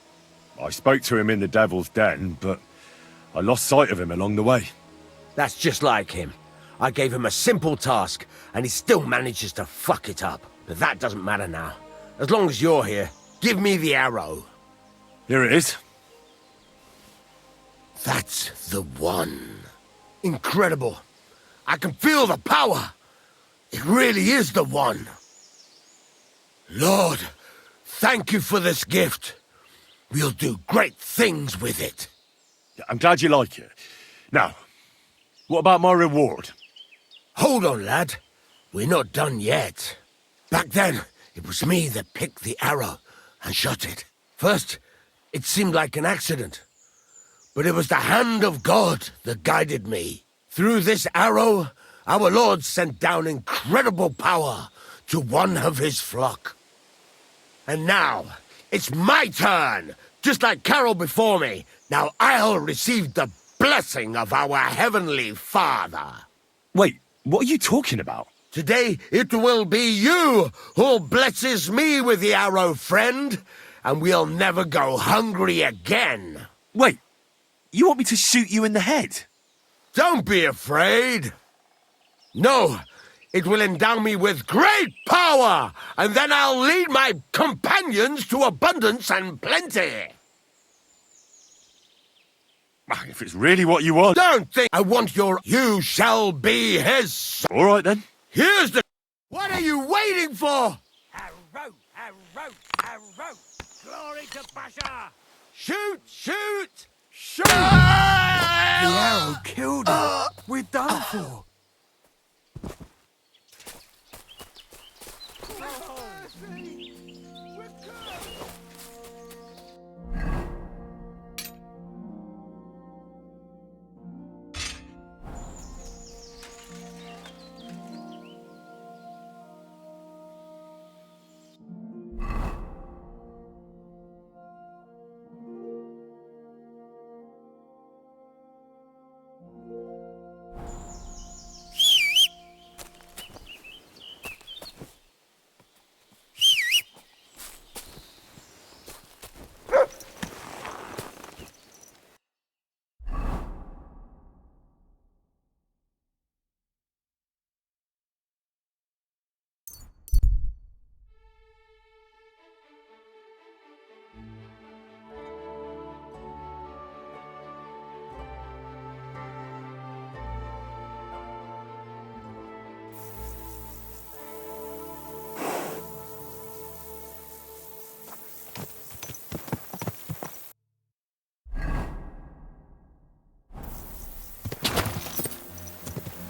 I spoke to him in the Devil's Den, but I lost sight of him along the way. That's just like him. I gave him a simple task, and he still manages to fuck it up. But that doesn't matter now. As long as you're here, give me the arrow. Here it is. That's the one. Incredible. I can feel the power. It really is the one. Lord, thank you for this gift. We'll do great things with it. I'm glad you like it. Now, what about my reward? Hold on, lad. We're not done yet. Back then, it was me that picked the arrow and shot it. First, it seemed like an accident. But it was the hand of God that guided me. Through this arrow, our Lord sent down incredible power to one of his flock. And now, it's my turn! Just like Carol before me, now I'll receive the blessing of our Heavenly Father. Wait, what are you talking about? Today, it will be you who blesses me with the arrow, friend, and we'll never go hungry again. Wait, you want me to shoot you in the head? Don't be afraid. No, it will endow me with great power, and then I'll lead my companions to abundance and plenty. If it's really what you want... Don't think I want your... You shall be his... All right, then. Here's the... What are you waiting for? Arrow! Arrow! Glory to Basha! Shoot! Shoot! Shoot! The arrow killed him. We're done for.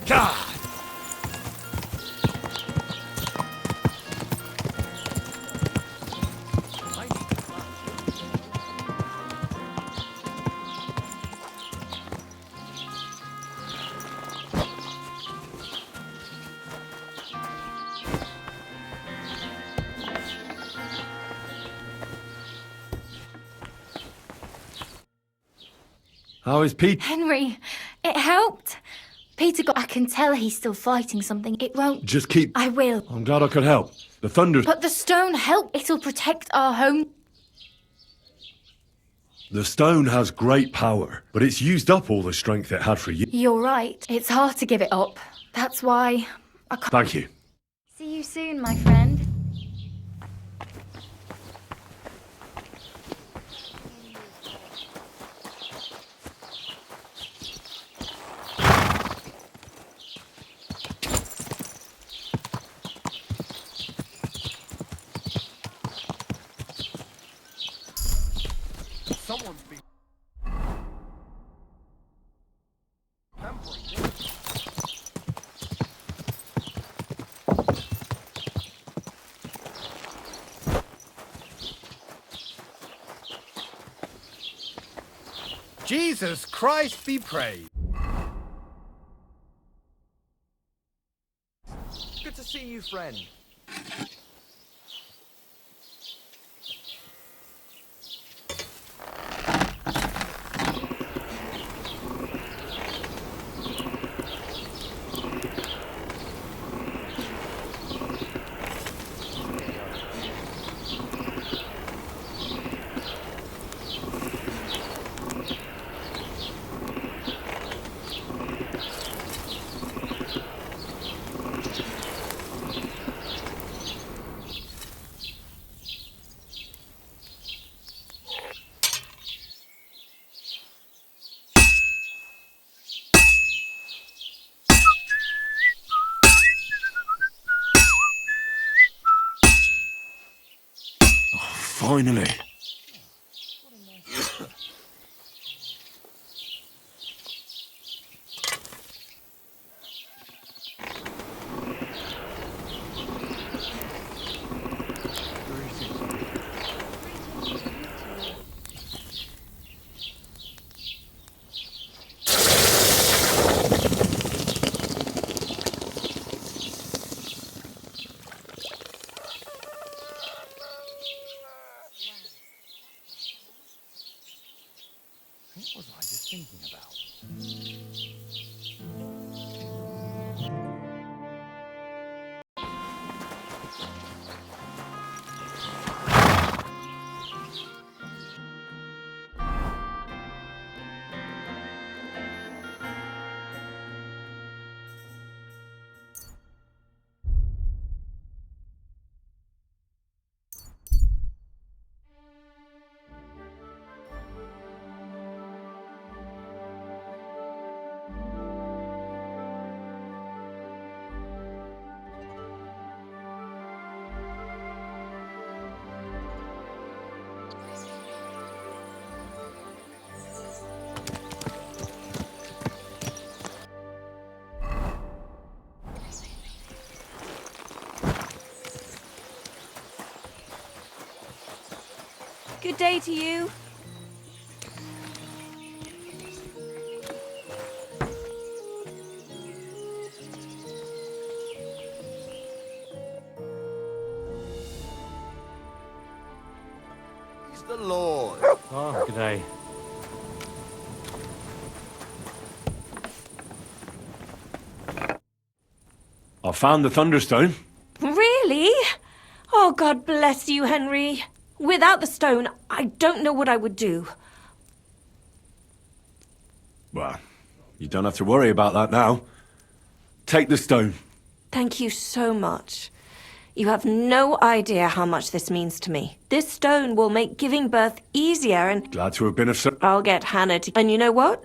God! How is Pete? Henry, it helped. Peter got... I can tell he's still fighting something. It won't... Just keep... I will. I'm glad I could help. The thunder... But the stone helped. It'll protect our home. The stone has great power, but it's used up all the strength it had for you. You're right. It's hard to give it up. That's why I can't... Thank you. See you soon, my friend. Someone's been tampering. Jesus Christ be praised. Good to see you, friend. Finally. What was I just thinking about? Good day to you. He's the Lord. Oh, good day. I found the Thunderstone. Really? Oh, God bless you, Henry. Without the stone, I don't know what I would do. Well, you don't have to worry about that now. Take the stone. Thank you so much. You have no idea how much this means to me. This stone will make giving birth easier and... Glad to have been of service. I'll get Hannah to... And you know what?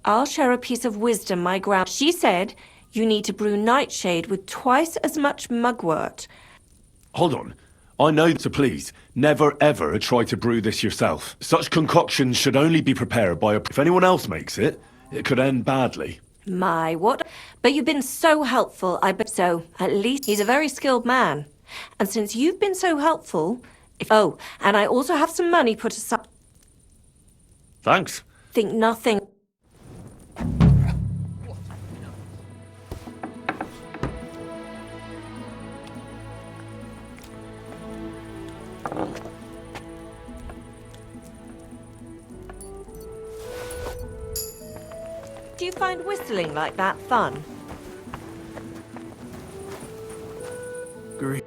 I'll share a piece of wisdom my grand... She said you need to brew nightshade with twice as much mugwort. Hold on. I know, so please, never ever try to brew this yourself. Such concoctions should only be prepared by a... If anyone else makes it, it could end badly. My, what? But you've been so helpful, I bet so. At least he's a very skilled man. And since you've been so helpful... Oh, and I also have some money put aside. Thanks. Think nothing... Do you find whistling like that fun? Great.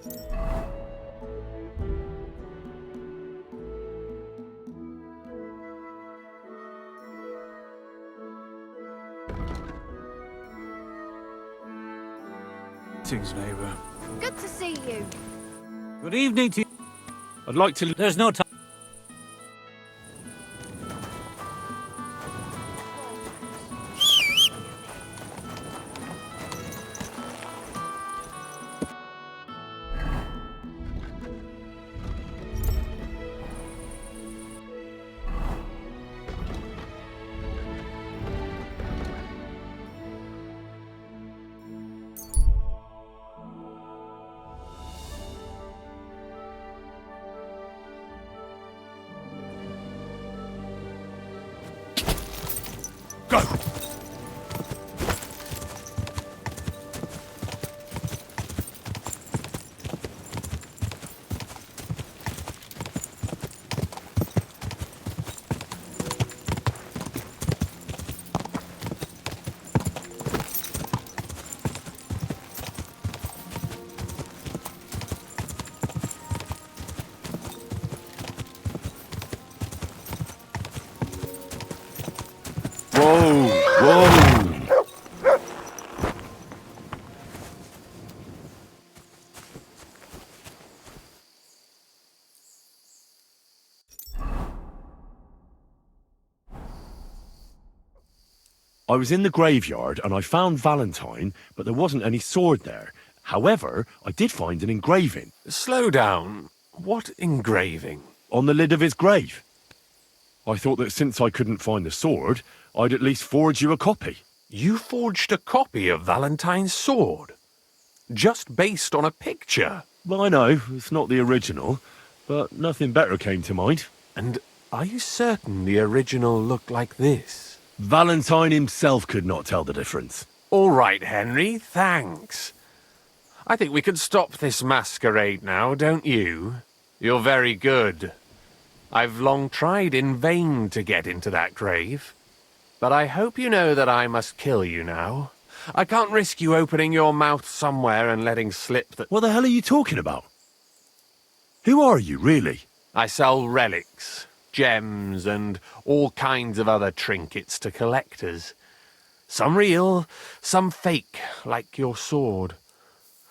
Greetings, neighbor. Good to see you. Good evening to you. I'd like to... There's no time. Go! Whoa! Whoa! I was in the graveyard and I found Valentine, but there wasn't any sword there. However, I did find an engraving. Slow down. What engraving? on the lid of his grave. I thought that since I couldn't find the sword, I'd at least forge you a copy. You forged a copy of Valentine's sword? Just based on a picture? Well, I know, it's not the original, but nothing better came to mind. And are you certain the original looked like this? Valentine himself could not tell the difference. All right, Henry, thanks. I think we could stop this masquerade now, don't you? You're very good. I've long tried in vain to get into that grave. But I hope you know that I must kill you now. I can't risk you opening your mouth somewhere and letting slip that... What the hell are you talking about? Who are you, really? I sell relics, gems, and all kinds of other trinkets to collectors. Some real, some fake, like your sword.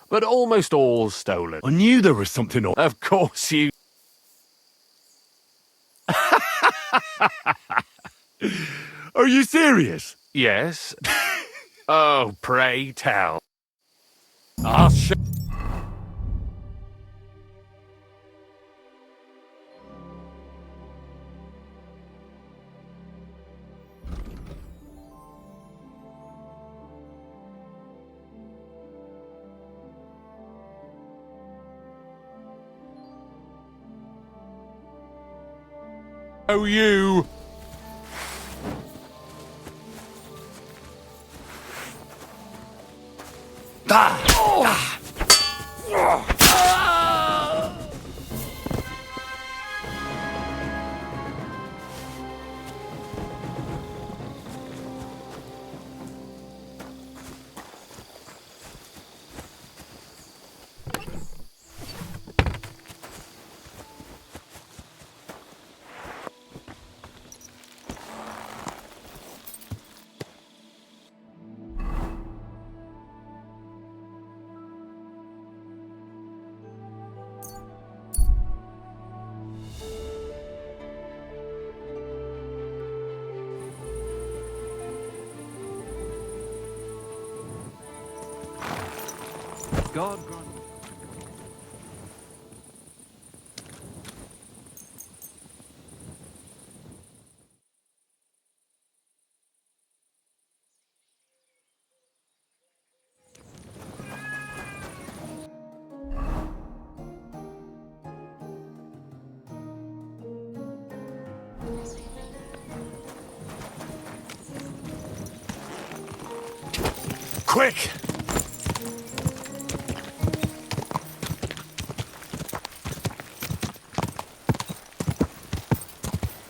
But almost all stolen. I knew there was something on... Of course you... Are you serious? Yes. Oh, pray tell. Ah, shit. Oh, you! God grant. Quick!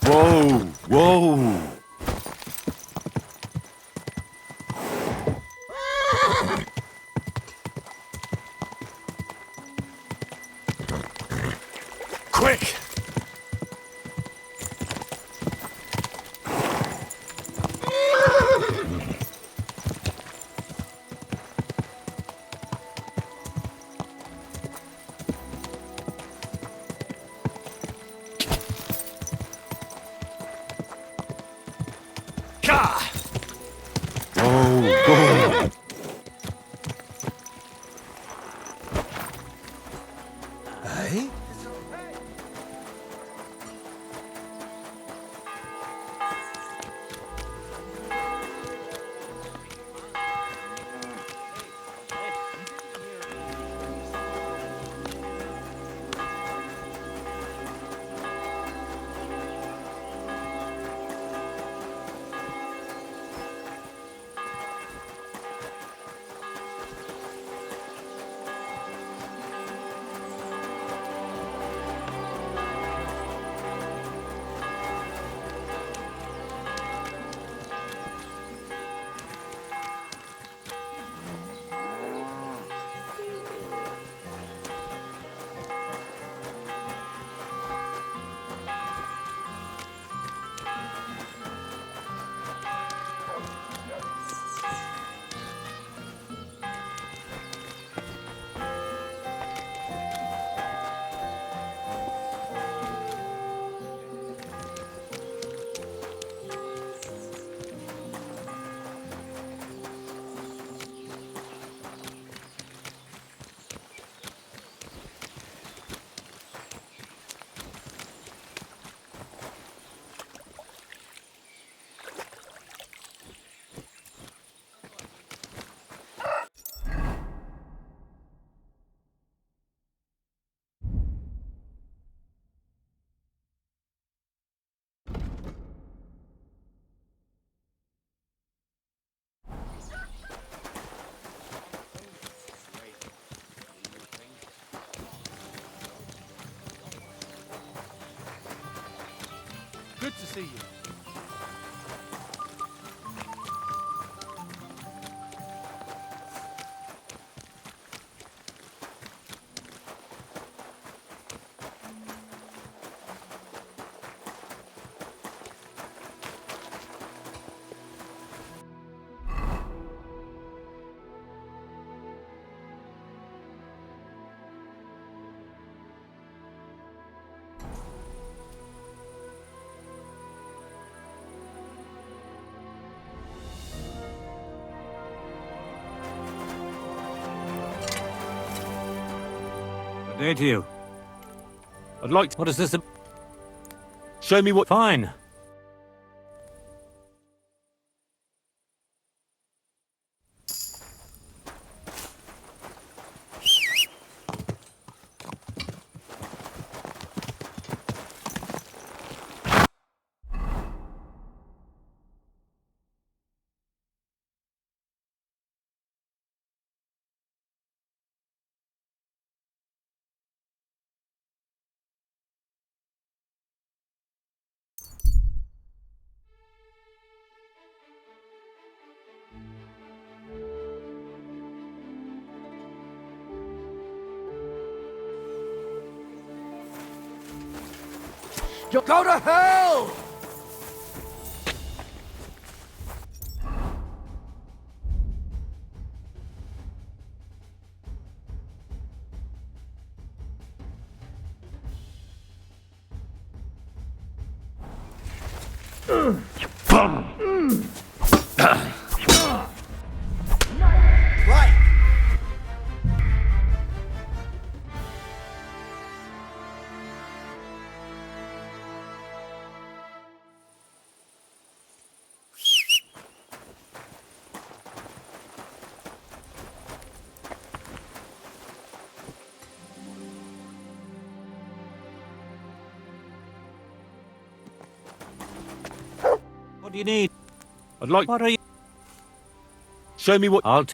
Whoa! Whoa! Quick! see you. Good day to you. I'd like to... What is this? Show me what... Fine. Go to hell! Right. What do you need? I'd like... What are you... Show me what... I'll...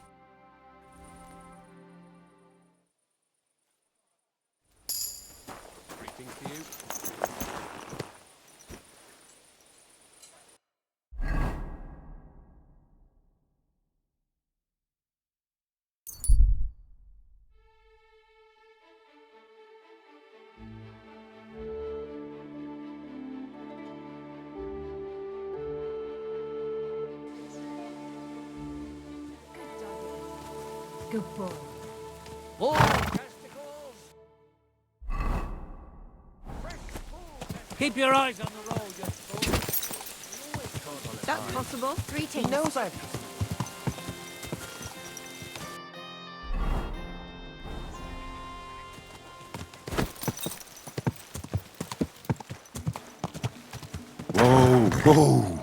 Good boy. Keep your eyes on the road, you That's possible. Greetings. He knows I... Whoa, whoa.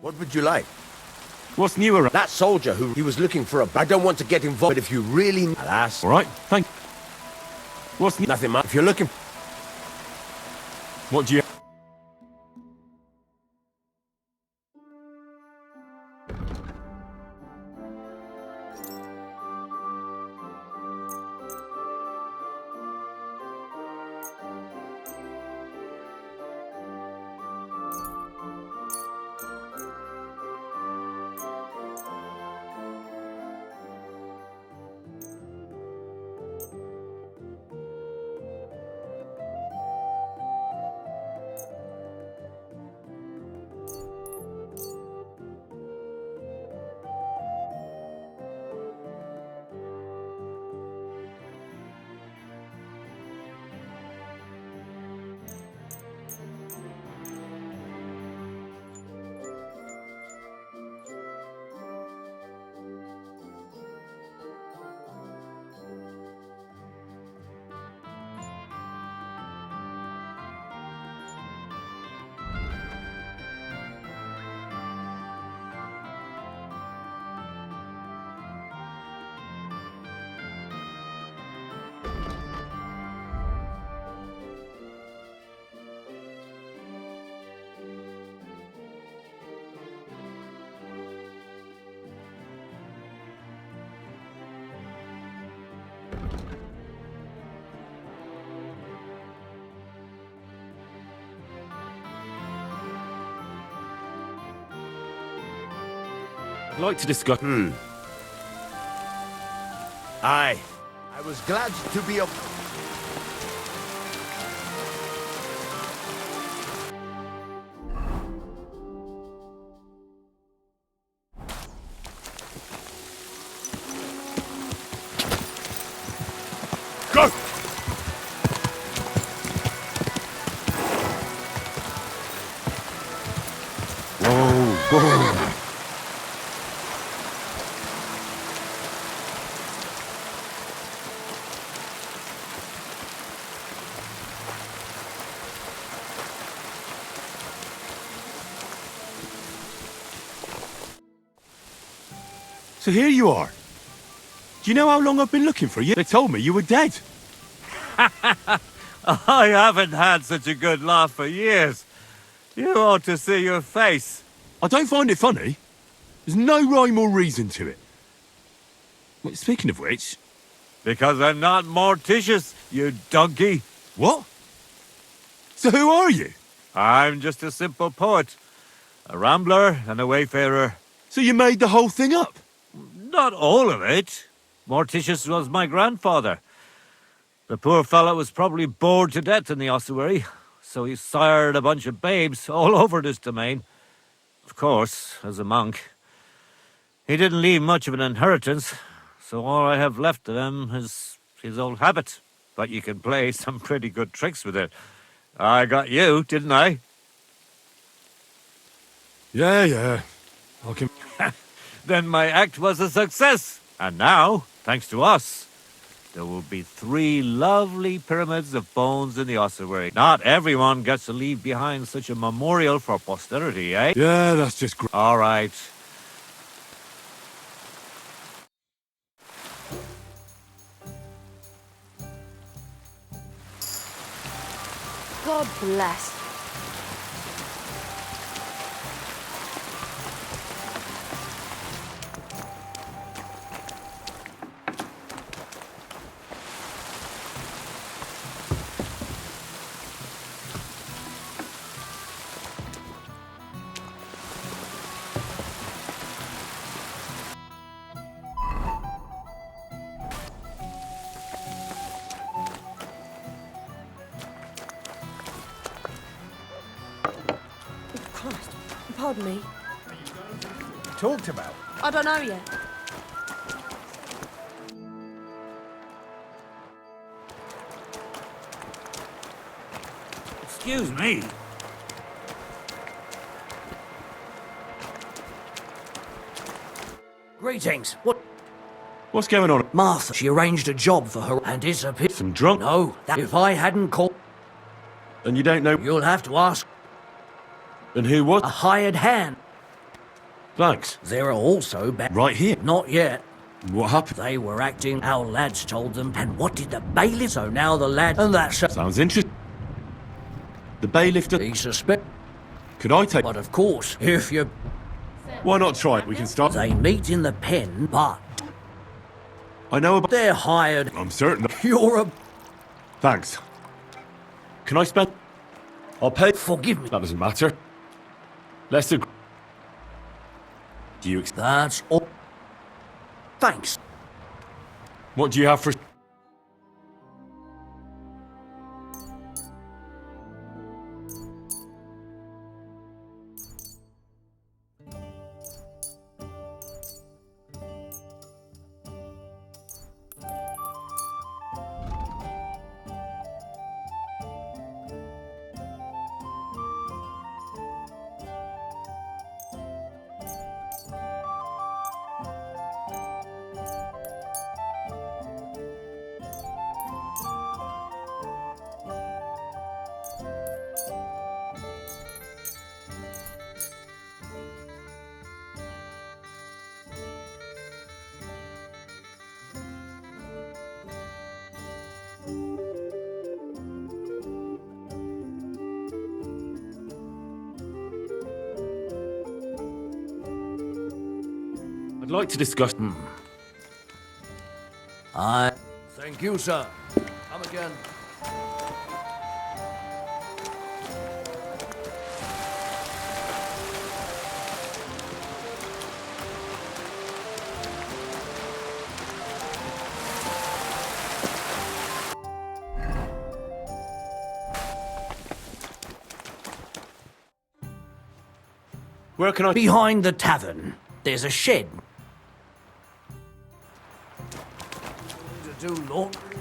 What would you like? What's new around? That soldier who he was looking for a... I don't want to get involved, but if you really... Alas. All right, thank... What's new? Nothing much. If you're looking... What do you... I'd like to discuss... Aye. I was glad to be a... Go! Whoa. So here you are. Do you know how long I've been looking for you? They told me you were dead. I haven't had such a good laugh for years. You ought to see your face. I don't find it funny. There's no rhyme or reason to it. Wait, speaking of which... Because I'm not Morticius, you donkey. What? So who are you? I'm just a simple poet. A rambler and a wayfarer. So you made the whole thing up? Not all of it. Morticius was my grandfather. The poor fellow was probably bored to death in the ossuary, so he sired a bunch of babes all over this domain. Of course, as a monk. He didn't leave much of an inheritance, so all I have left of him is his old habit. But you can play some pretty good tricks with it. I got you, didn't I? Yeah. I can... Then my act was a success. And now, thanks to us, there will be 3 lovely pyramids of bones in the ossuary. Not everyone gets to leave behind such a memorial for posterity, eh? Yeah, that's just great. All right. God bless. Christ, pardon me. Talked about? I don't know yet. Excuse me. Greetings. What's going on? Martha, she arranged a job for her and disappeared. Some drunk? No, that if I hadn't called... And you don't know... You'll have to ask... And who was? A hired hand. Thanks. There are also... Right here? Not yet. What happened? They were acting, our lads told them, and what did the bailiff... So now the lad... And that's... Sounds interesting. The bailiff... He suspect... Could I take... But of course, if you... Why not try it? We can start... They meet in the pen, but... I know about... They're hired... I'm certain... You're a... Thanks. Can I spend... I'll pay... Forgive me. That doesn't matter. Let's agree. Do you... That's all... Thanks. What do you have for... I'd like to discuss... Thank you, sir. Come again. Where can I... Behind the tavern, there's a shed. To do laundry.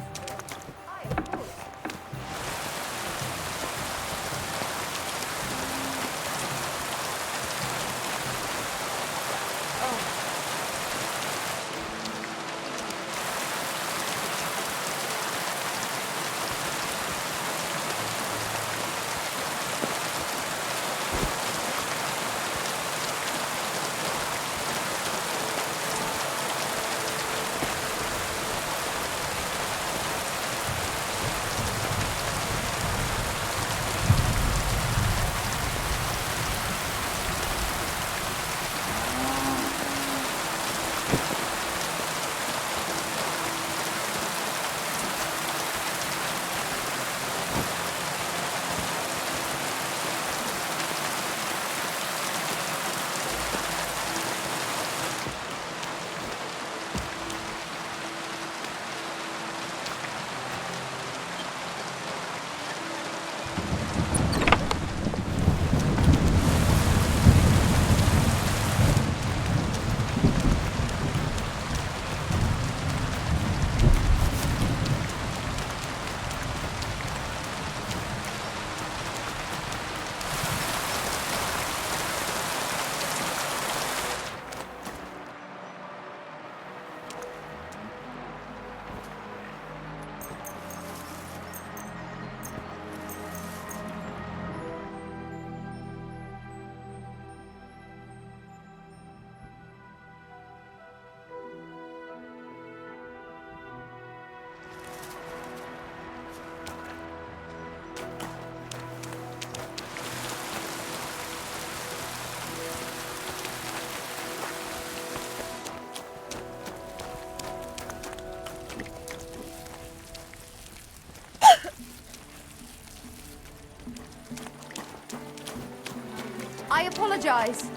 I apologize.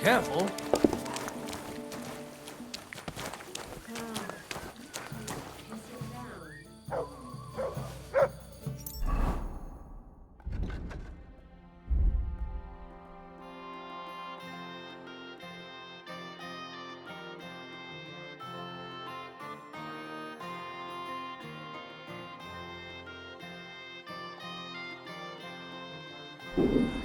Careful. Thank you.